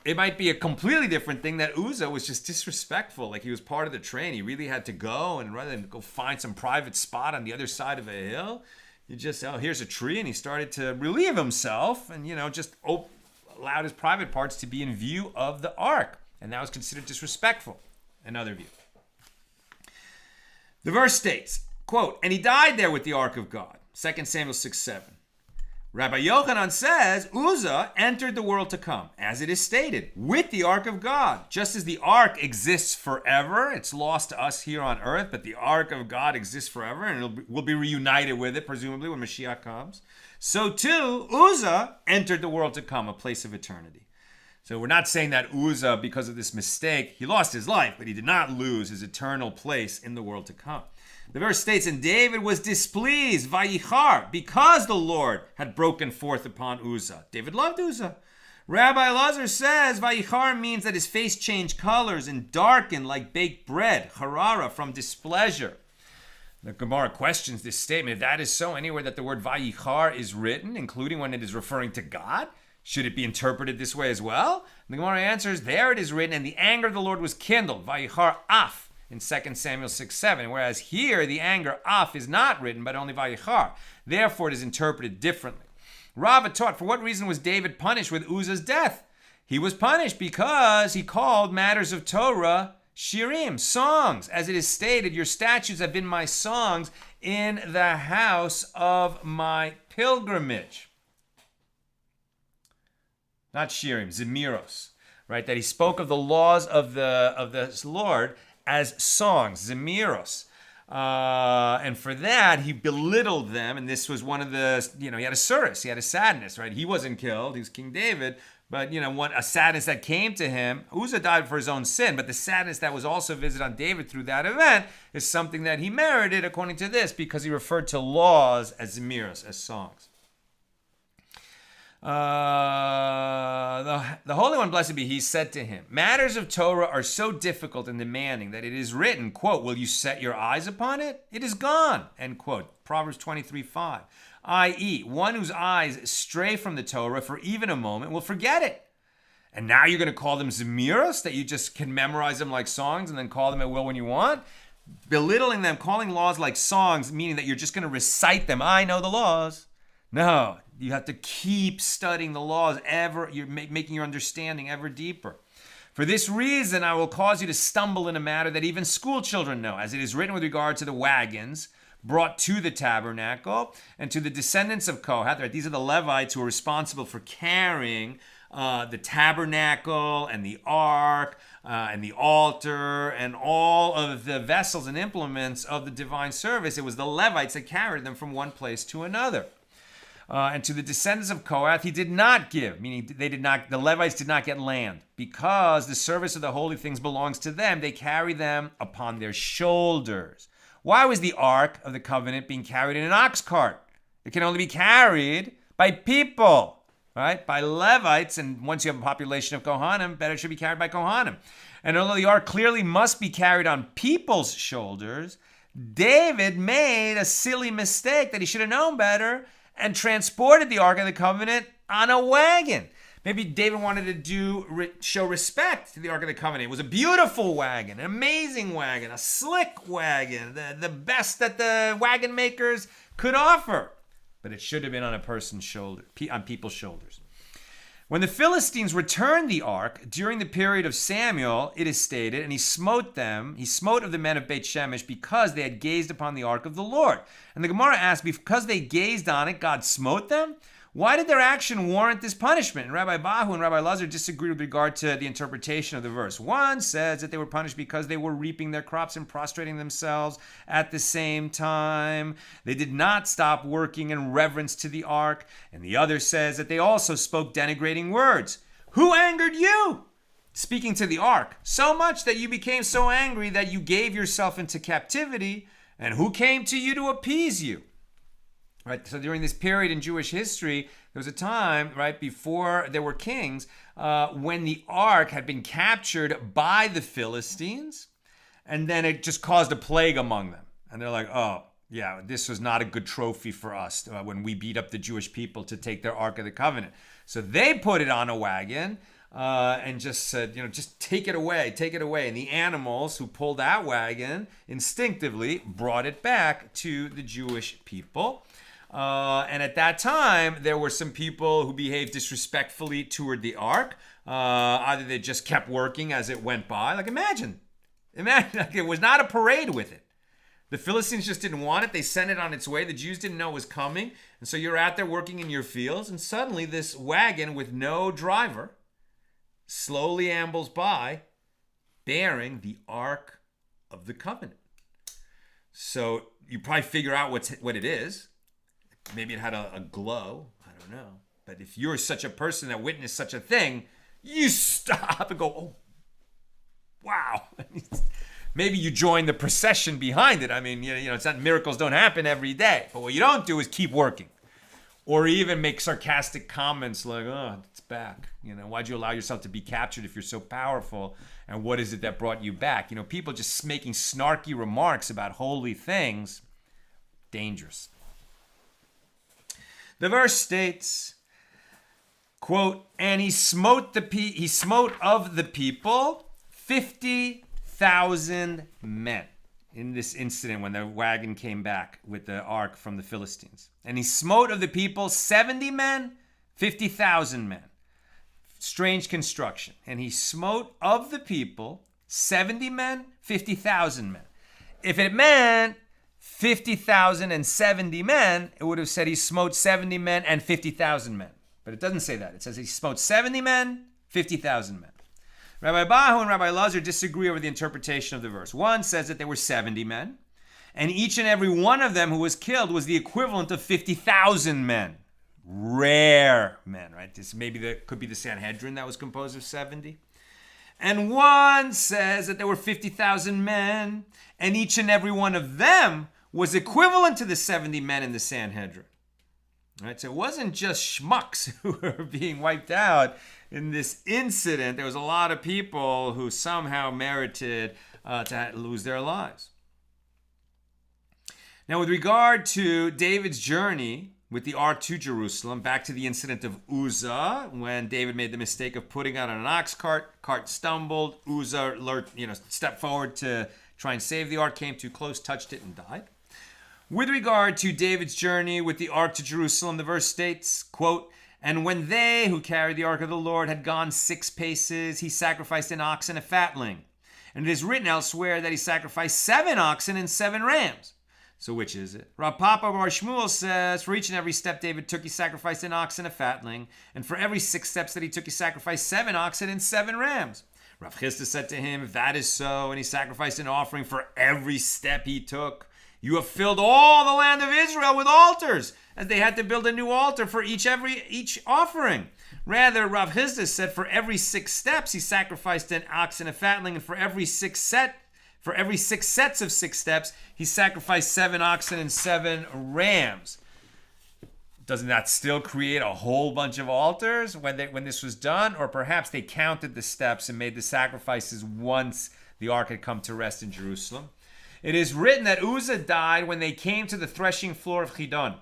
it might be a completely different thing, that Uzzah was just disrespectful. Like he was part of the train. He really had to go, and rather than go find some private spot on the other side of a hill, he just, here's a tree, and he started to relieve himself and, just allowed his private parts to be in view of the ark. And that was considered disrespectful, another view. The verse states, quote, and he died there with the ark of God, 2 Samuel 6:7. Rabbi Yochanan says, Uzzah entered the world to come, as it is stated, with the ark of God. Just as the ark exists forever, it's lost to us here on earth, but the ark of God exists forever, and we'll be reunited with it, presumably, when Mashiach comes. So too, Uzzah entered the world to come, a place of eternity. So we're not saying that Uzzah, because of this mistake, he lost his life, but he did not lose his eternal place in the world to come. The verse states, and David was displeased, vayichar, because the Lord had broken forth upon Uzzah. David loved Uzzah. Rabbi Elazar says, vayichar means that his face changed colors and darkened like baked bread, harara, from displeasure. The Gemara questions this statement. If that is so, anywhere that the word vayichar is written, including when it is referring to God, should it be interpreted this way as well? And the Gemara answers, there it is written, and the anger of the Lord was kindled, vayichar af, in 2 Samuel 6:7, whereas here the anger af is not written, but only vayichar. Therefore, it is interpreted differently. Rava taught, for what reason was David punished with Uzzah's death? He was punished because he called matters of Torah shirim, songs. As it is stated, your statutes have been my songs in the house of my pilgrimage. Not shirim, zemiros, right? That he spoke of the laws of the Lord as songs, zemiros. And for that, he belittled them. And this was one of the, he had a surus, he had a sadness, right? He wasn't killed, he was King David. But, a sadness that came to him. Uzzah died for his own sin, but the sadness that was also visited on David through that event is something that he merited, according to this, because he referred to laws as zemiros, as songs. The Holy One, blessed be He, said to him, matters of Torah are so difficult and demanding that it is written, quote, will you set your eyes upon it? It is gone, end quote. Proverbs 23:5. i.e., one whose eyes stray from the Torah for even a moment will forget it. And now you're going to call them zemiros, that you just can memorize them like songs and then call them at will when you want? Belittling them, calling laws like songs, meaning that you're just going to recite them. I know the laws. No, you have to keep studying the laws you're making your understanding ever deeper. For this reason, I will cause you to stumble in a matter that even school children know, as it is written with regard to the wagons brought to the tabernacle and to the descendants of Kohath. Right? These are the Levites who are responsible for carrying the tabernacle and the ark and the altar and all of the vessels and implements of the divine service. It was the Levites that carried them from one place to another. And to the descendants of Kohath he did not give, meaning the Levites did not get land, because the service of the holy things belongs to them. They carry them upon their shoulders. Why was the Ark of the Covenant being carried in an ox cart? It can only be carried by people, right? By Levites, and once you have a population of Kohanim, better it should be carried by Kohanim. And although the Ark clearly must be carried on people's shoulders, David made a silly mistake that he should have known better and transported the Ark of the Covenant on a wagon. Maybe David wanted to show respect to the Ark of the Covenant. It was a beautiful wagon, an amazing wagon, a slick wagon, the best that the wagon makers could offer. But it should have been on a person's shoulder, on people's shoulders. When the Philistines returned the ark during the period of Samuel, it is stated, and he smote of the men of Beit Shemesh because they had gazed upon the ark of the Lord. And the Gemara asked, because they gazed on it, God smote them? Why did their action warrant this punishment? And Rabbi Bahu and Rabbi Uzzah disagreed with regard to the interpretation of the verse. One says that they were punished because they were reaping their crops and prostrating themselves at the same time. They did not stop working in reverence to the ark. And the other says that they also spoke denigrating words. Who angered you? Speaking to the ark, so much that you became so angry that you gave yourself into captivity. And who came to you to appease you? Right, so during this period in Jewish history, there was a time, right, before there were kings, when the ark had been captured by the Philistines, and then it just caused a plague among them. And they're like, oh, yeah, this was not a good trophy for us when we beat up the Jewish people to take their Ark of the Covenant. So they put it on a wagon and just said, just take it away. And the animals who pulled that wagon instinctively brought it back to the Jewish people. And at that time, there were some people who behaved disrespectfully toward the ark. Either they just kept working as it went by. Like, imagine, like, it was not a parade with it. The Philistines just didn't want it. They sent it on its way. The Jews didn't know it was coming. And so you're out there working in your fields, and suddenly this wagon with no driver slowly ambles by, bearing the Ark of the Covenant. So you probably figure out what it is. Maybe it had a glow. I don't know. But if you're such a person that witnessed such a thing, you stop and go, oh, wow. Maybe you join the procession behind it. I mean, it's not, miracles don't happen every day. But what you don't do is keep working. Or even make sarcastic comments like, oh, it's back. Why'd you allow yourself to be captured if you're so powerful? And what is it that brought you back? People just making snarky remarks about holy things, dangerous. The verse states, quote, and he smote of the people 50,000 men in this incident when the wagon came back with the ark from the Philistines. And he smote of the people 70 men, 50,000 men. Strange construction. And he smote of the people 70 men, 50,000 men. If it meant 50,000 and 70 men, it would have said he smote 70 men and 50,000 men. But it doesn't say that. It says he smote 70 men, 50,000 men. Rabbi Bahu and Rabbi Uzzah disagree over the interpretation of the verse. One says that there were 70 men, and each and every one of them who was killed was the equivalent of 50,000 men. Rare men, right? Could be the Sanhedrin that was composed of 70. And one says that there were 50,000 men, and each and every one of them was equivalent to the 70 men in the Sanhedrin. Right? So it wasn't just schmucks who were being wiped out in this incident. There was a lot of people who somehow merited to lose their lives. Now, with regard to David's journey with the ark to Jerusalem, back to the incident of Uzzah, when David made the mistake of putting out on an ox cart, stumbled, Uzzah stepped forward to try and save the ark, came too close, touched it, and died. With regard to David's journey with the ark to Jerusalem, the verse states, quote, and when they who carried the ark of the Lord had gone 6 paces, he sacrificed an ox and a fatling. And it is written elsewhere that he sacrificed 7 oxen and 7 rams. So which is it? Rav Papa Bar Shmuel says, for each and every step David took, he sacrificed an ox and a fatling. And for every 6 steps that he took, he sacrificed 7 oxen and 7 rams. Rav Chisda said to him, if that is so, and he sacrificed an offering for every step he took, You have filled all the land of Israel with altars, as they had to build a new altar for each offering. Rather, Rav Chisda said for every 6 steps he sacrificed an ox and a fatling, and for every 6 sets of 6 steps he sacrificed 7 oxen and 7 rams. Doesn't that still create a whole bunch of altars when this was done? Or perhaps they counted the steps and made the sacrifices once the ark had come to rest in Jerusalem. It is written that Uzzah died when they came to the threshing floor of Chidon.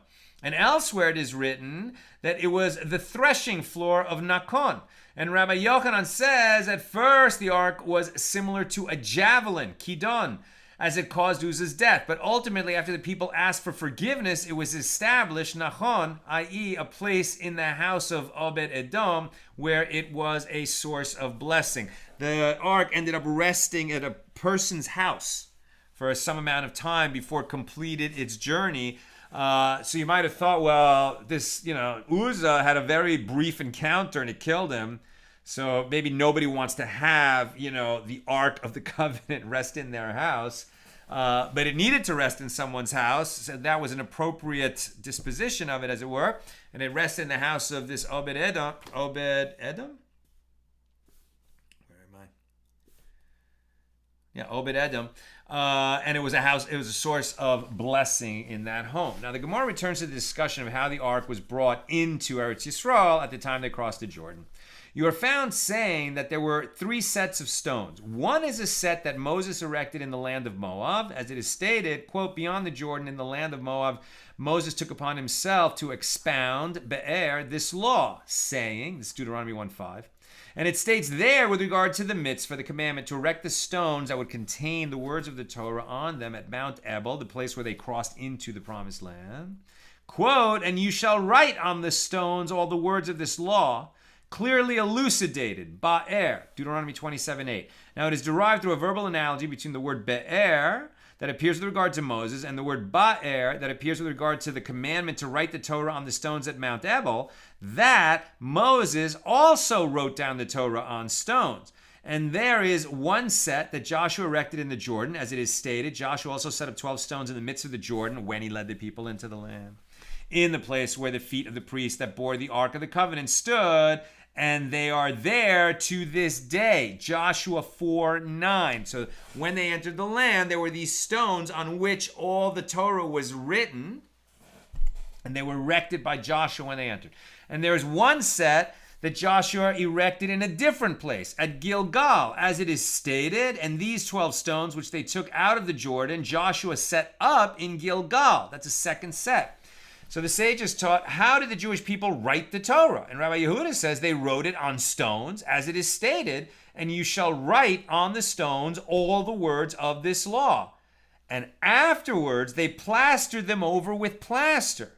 And elsewhere it is written that it was the threshing floor of Nakon. And Rabbi Yochanan says at first the ark was similar to a javelin, Kidon, as it caused Uzzah's death. But ultimately, after the people asked for forgiveness, it was established, Nachon, i.e. a place in the house of Obed Edom, where it was a source of blessing. The ark ended up resting at a person's house for some amount of time before it completed its journey. So you might have thought, well, Uzzah had a very brief encounter and it killed him. So maybe nobody wants to have, the Ark of the Covenant rest in their house. But it needed to rest in someone's house. So that was an appropriate disposition of it, as it were. And it rested in the house of this Obed Edom? Where am I? Yeah, Obed Edom. And it was a source of blessing in that home. Now, the Gemara returns to the discussion of how the Ark was brought into Eretz Yisrael at the time they crossed the Jordan. You are found saying that there were 3 sets of stones. One is a set that Moses erected in the land of Moab. As it is stated, quote, beyond the Jordan in the land of Moab, Moses took upon himself to expound, Be'er, this law, saying, this is Deuteronomy 1:5. And it states there with regard to the mitzvah, the commandment, to erect the stones that would contain the words of the Torah on them at Mount Ebal, the place where they crossed into the promised land. Quote, and you shall write on the stones all the words of this law, clearly elucidated, Ba'er, Deuteronomy 27:8. Now it is derived through a verbal analogy between the word Be'er, that appears with regard to Moses, and the word Ba'er, that appears with regard to the commandment to write the Torah on the stones at Mount Ebal, that Moses also wrote down the Torah on stones. And there is one set that Joshua erected in the Jordan, as it is stated. Joshua also set up 12 stones in the midst of the Jordan when he led the people into the land, in the place where the feet of the priests that bore the Ark of the Covenant stood, and they are there to this day. Joshua 4:9. So when they entered the land, there were these stones on which all the Torah was written, and they were erected by Joshua when they entered. And there is one set that Joshua erected in a different place, at Gilgal, as it is stated, and these 12 stones which they took out of the Jordan, Joshua set up in Gilgal. That's a second set. So the sages taught, how did the Jewish people write the Torah? And Rabbi Yehuda says they wrote it on stones, as it is stated, and you shall write on the stones all the words of this law. And afterwards, they plastered them over with plaster.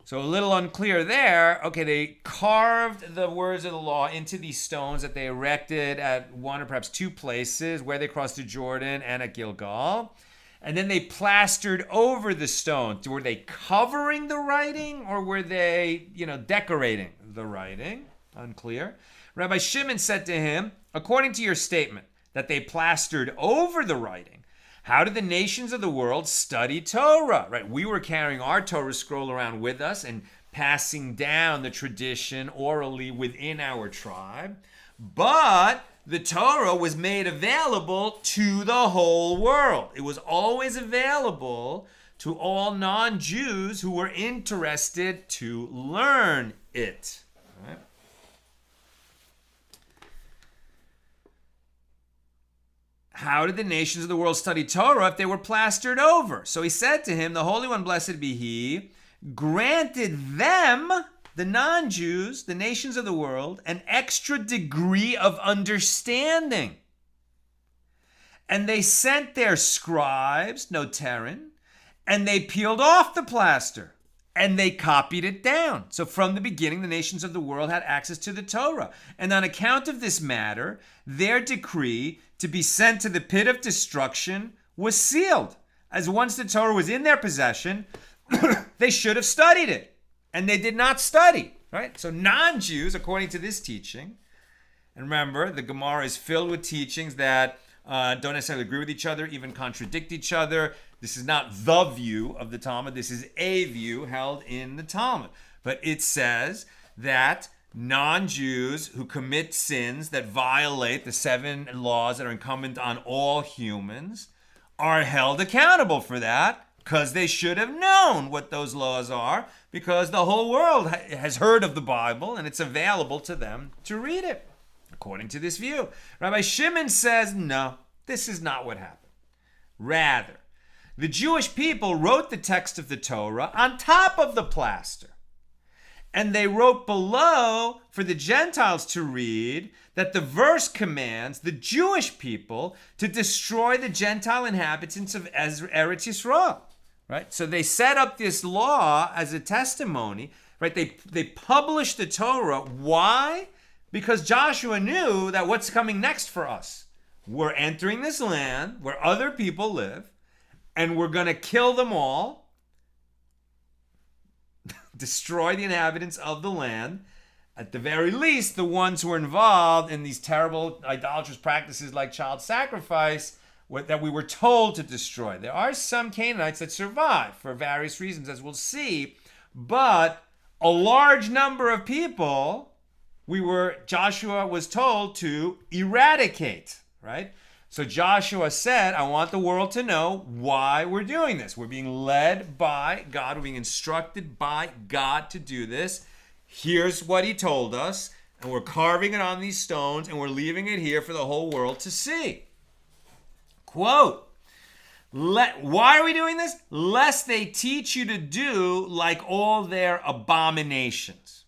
So a little unclear there. Okay, they carved the words of the law into these stones that they erected at one or perhaps 2 places where they crossed the Jordan and at Gilgal. And then they plastered over the stone. Were they covering the writing, or were they, decorating the writing? Unclear. Rabbi Shimon said to him, according to your statement that they plastered over the writing, how did the nations of the world study Torah? Right? We were carrying our Torah scroll around with us and passing down the tradition orally within our tribe. But the Torah was made available to the whole world. It was always available to all non-Jews who were interested to learn it. Right? How did the nations of the world study Torah if they were plastered over? So he said to him, the Holy One, blessed be he, granted them, the non-Jews, the nations of the world, an extra degree of understanding. And they sent their scribes, notarin, and they peeled off the plaster, and they copied it down. So from the beginning, the nations of the world had access to the Torah. And on account of this matter, their decree to be sent to the pit of destruction was sealed. As once the Torah was in their possession, they should have studied it. And they did not study, right? So non-Jews, according to this teaching, and remember, the Gemara is filled with teachings that don't necessarily agree with each other, even contradict each other. This is not the view of the Talmud. This is a view held in the Talmud. But it says that non-Jews who commit sins that violate the 7 laws that are incumbent on all humans are held accountable for that, because they should have known what those laws are, because the whole world has heard of the Bible and it's available to them to read it, according to this view. Rabbi Shimon says, no, this is not what happened. Rather, the Jewish people wrote the text of the Torah on top of the plaster. And they wrote below for the Gentiles to read that the verse commands the Jewish people to destroy the Gentile inhabitants of Eretz Yisrael. Right? So they set up this law as a testimony. Right? They published the Torah. Why? Because Joshua knew that what's coming next for us? We're entering this land where other people live, and we're going to kill them all, destroy the inhabitants of the land, at the very least, the ones who are involved in these terrible idolatrous practices like child sacrifice that we were told to destroy. There are some Canaanites that survive for various reasons, as we'll see, but a large number of people Joshua was told to eradicate, right? So Joshua said, I want the world to know why we're doing this. We're being led by God. We're being instructed by God to do this. Here's what he told us. And we're carving it on these stones, and we're leaving it here for the whole world to see. Quote, why are we doing this? Lest they teach you to do like all their abominations.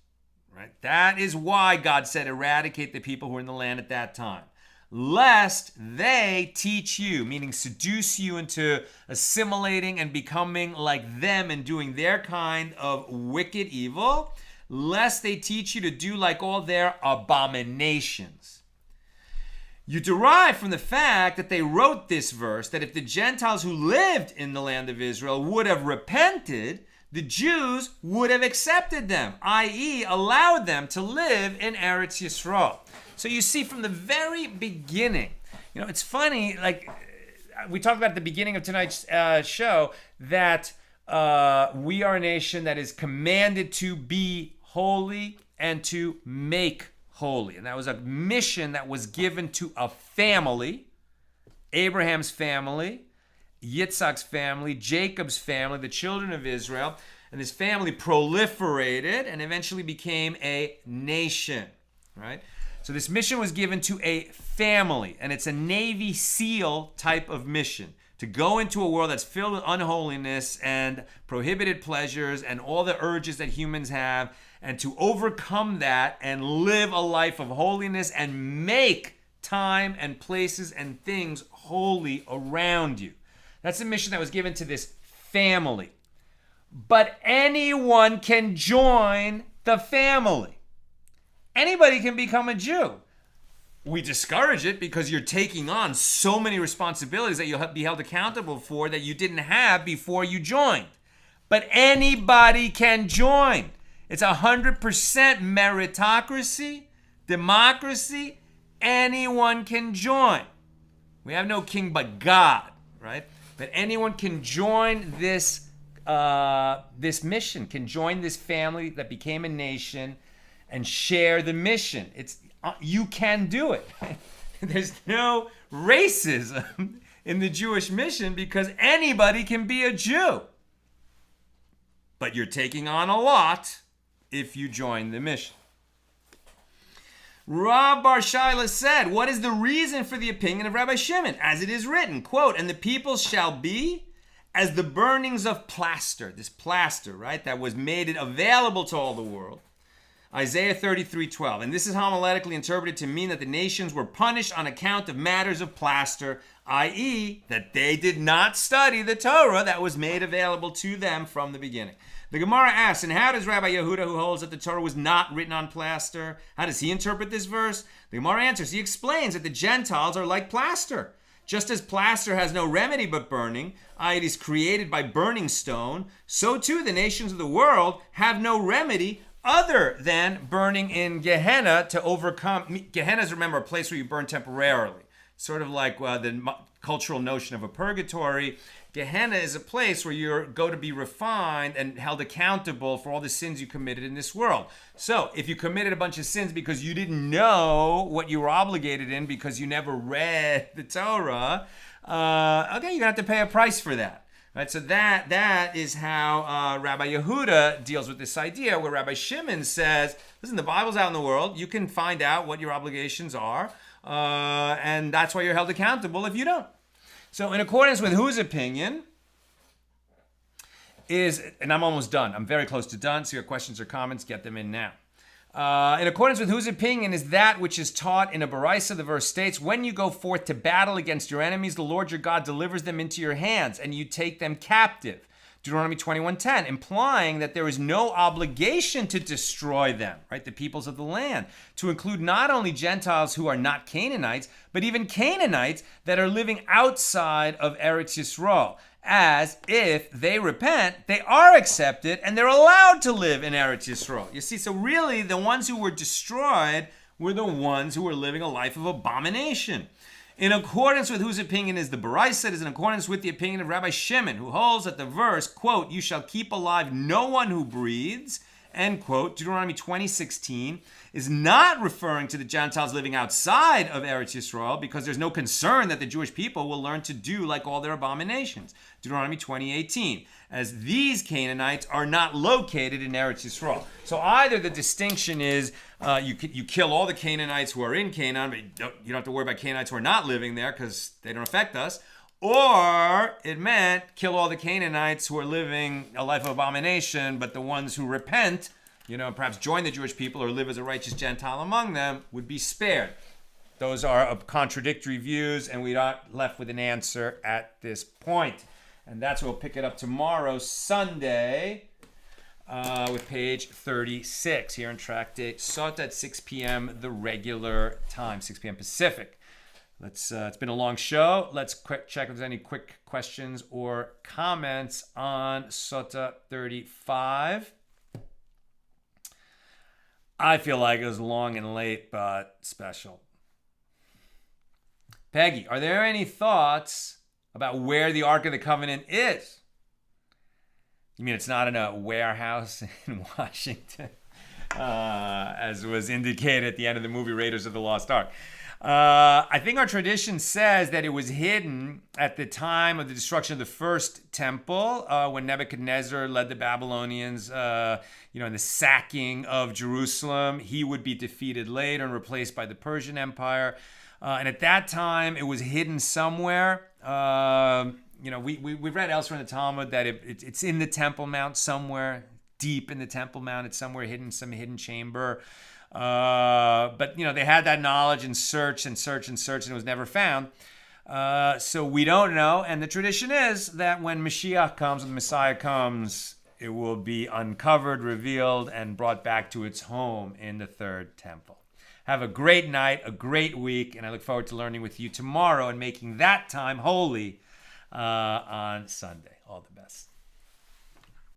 Right? That is why God said eradicate the people who were in the land at that time. Lest they teach you, meaning seduce you into assimilating and becoming like them and doing their kind of wicked evil, lest they teach you to do like all their abominations. You derive from the fact that they wrote this verse that if the Gentiles who lived in the land of Israel would have repented, the Jews would have accepted them, i.e. allowed them to live in Eretz Yisrael. So you see from the very beginning, it's funny, like we talked about at the beginning of tonight's show, that we are a nation that is commanded to be holy and to make holy. And that was a mission that was given to a family, Abraham's family, Yitzhak's family, Jacob's family, the children of Israel. And this family proliferated and eventually became a nation, right? So this mission was given to a family, and it's a Navy SEAL type of mission, to go into a world that's filled with unholiness and prohibited pleasures and all the urges that humans have, and to overcome that and live a life of holiness and make time and places and things holy around you. That's a mission that was given to this family. But anyone can join the family. Anybody can become a Jew. We discourage it because you're taking on so many responsibilities that you'll be held accountable for that you didn't have before you joined. But anybody can join. It's 100% meritocracy, democracy. Anyone can join. We have no king but God, right? But anyone can join this mission, can join this family that became a nation and share the mission. You can do it. There's no racism in the Jewish mission because anybody can be a Jew. But you're taking on a lot if you join the mission. Rav Bar Shaila said, what is the reason for the opinion of Rabbi Shimon? As it is written, quote, and the people shall be as the burnings of plaster. This plaster, right, that was made available to all the world. Isaiah 33:12. And this is homiletically interpreted to mean that the nations were punished on account of matters of plaster, i.e. that they did not study the Torah that was made available to them from the beginning. The Gemara asks, and how does Rabbi Yehuda, who holds that the Torah was not written on plaster, how does he interpret this verse? The Gemara answers, he explains that the Gentiles are like plaster. Just as plaster has no remedy but burning, i.e. it is created by burning stone, so too the nations of the world have no remedy other than burning in Gehenna to overcome. Gehenna is, remember, a place where you burn temporarily. sort of like cultural notion of a purgatory. Gehenna is a place where you go to be refined and held accountable for all the sins you committed in this world. So if you committed a bunch of sins because you didn't know what you were obligated in because you never read the Torah, okay, you're going to have to pay a price for that. Right? So that is how Rabbi Yehuda deals with this idea, where Rabbi Shimon says, listen, the Bible's out in the world. You can find out what your obligations are, and that's why you're held accountable if you don't. So in accordance with whose opinion is, and I'm almost done. I'm very close to done. So your questions or comments, get them in now. In accordance with whose opinion is that which is taught in a Baraisa, the verse states, when you go forth to battle against your enemies, the Lord your God delivers them into your hands, and you take them captive. Deuteronomy 21:10, implying that there is no obligation to destroy them, right? The peoples of the land, to include not only Gentiles who are not Canaanites, but even Canaanites that are living outside of Eretz Yisrael. As if they repent, they are accepted and they're allowed to live in Eretz Yisrael. You see, so really the ones who were destroyed were the ones who were living a life of abomination. In accordance with whose opinion is the Baraisa, it is in accordance with the opinion of Rabbi Shimon, who holds that the verse, quote, you shall keep alive no one who breathes, end quote, Deuteronomy 20:16, is not referring to the Gentiles living outside of Eretz Yisrael, because there's no concern that the Jewish people will learn to do like all their abominations. Deuteronomy 20:18, as these Canaanites are not located in Eretz Yisrael. So either the distinction is you kill all the Canaanites who are in Canaan, but you don't have to worry about Canaanites who are not living there because they don't affect us. Or it meant kill all the Canaanites who are living a life of abomination, but the ones who repent, perhaps join the Jewish people or live as a righteous Gentile among them, would be spared. Those are contradictory views, and we are left with an answer at this point. And that's where we'll pick it up tomorrow, Sunday, with page 36 here in Tractate Sotah at 6 p.m. the regular time, 6 p.m. Pacific. It's been a long show. Let's check if there's any quick questions or comments on Sotah 35. I feel like it was long and late, but special. Peggy, are there any thoughts about where the Ark of the Covenant is? You mean it's not in a warehouse in Washington, as was indicated at the end of the movie Raiders of the Lost Ark? I think our tradition says that it was hidden at the time of the destruction of the first temple, when Nebuchadnezzar led the Babylonians, in the sacking of Jerusalem. He would be defeated later and replaced by the Persian Empire. And at that time, it was hidden somewhere. We've read elsewhere in the Talmud that it's in the Temple Mount somewhere, deep in the Temple Mount. It's somewhere hidden, some hidden chamber. But they had that knowledge and searched, and it was never found. So we don't know. And the tradition is that when Mashiach comes, when the Messiah comes, it will be uncovered, revealed, and brought back to its home in the third temple. Have a great night, a great week, and I look forward to learning with you tomorrow and making that time holy on Sunday. All the best.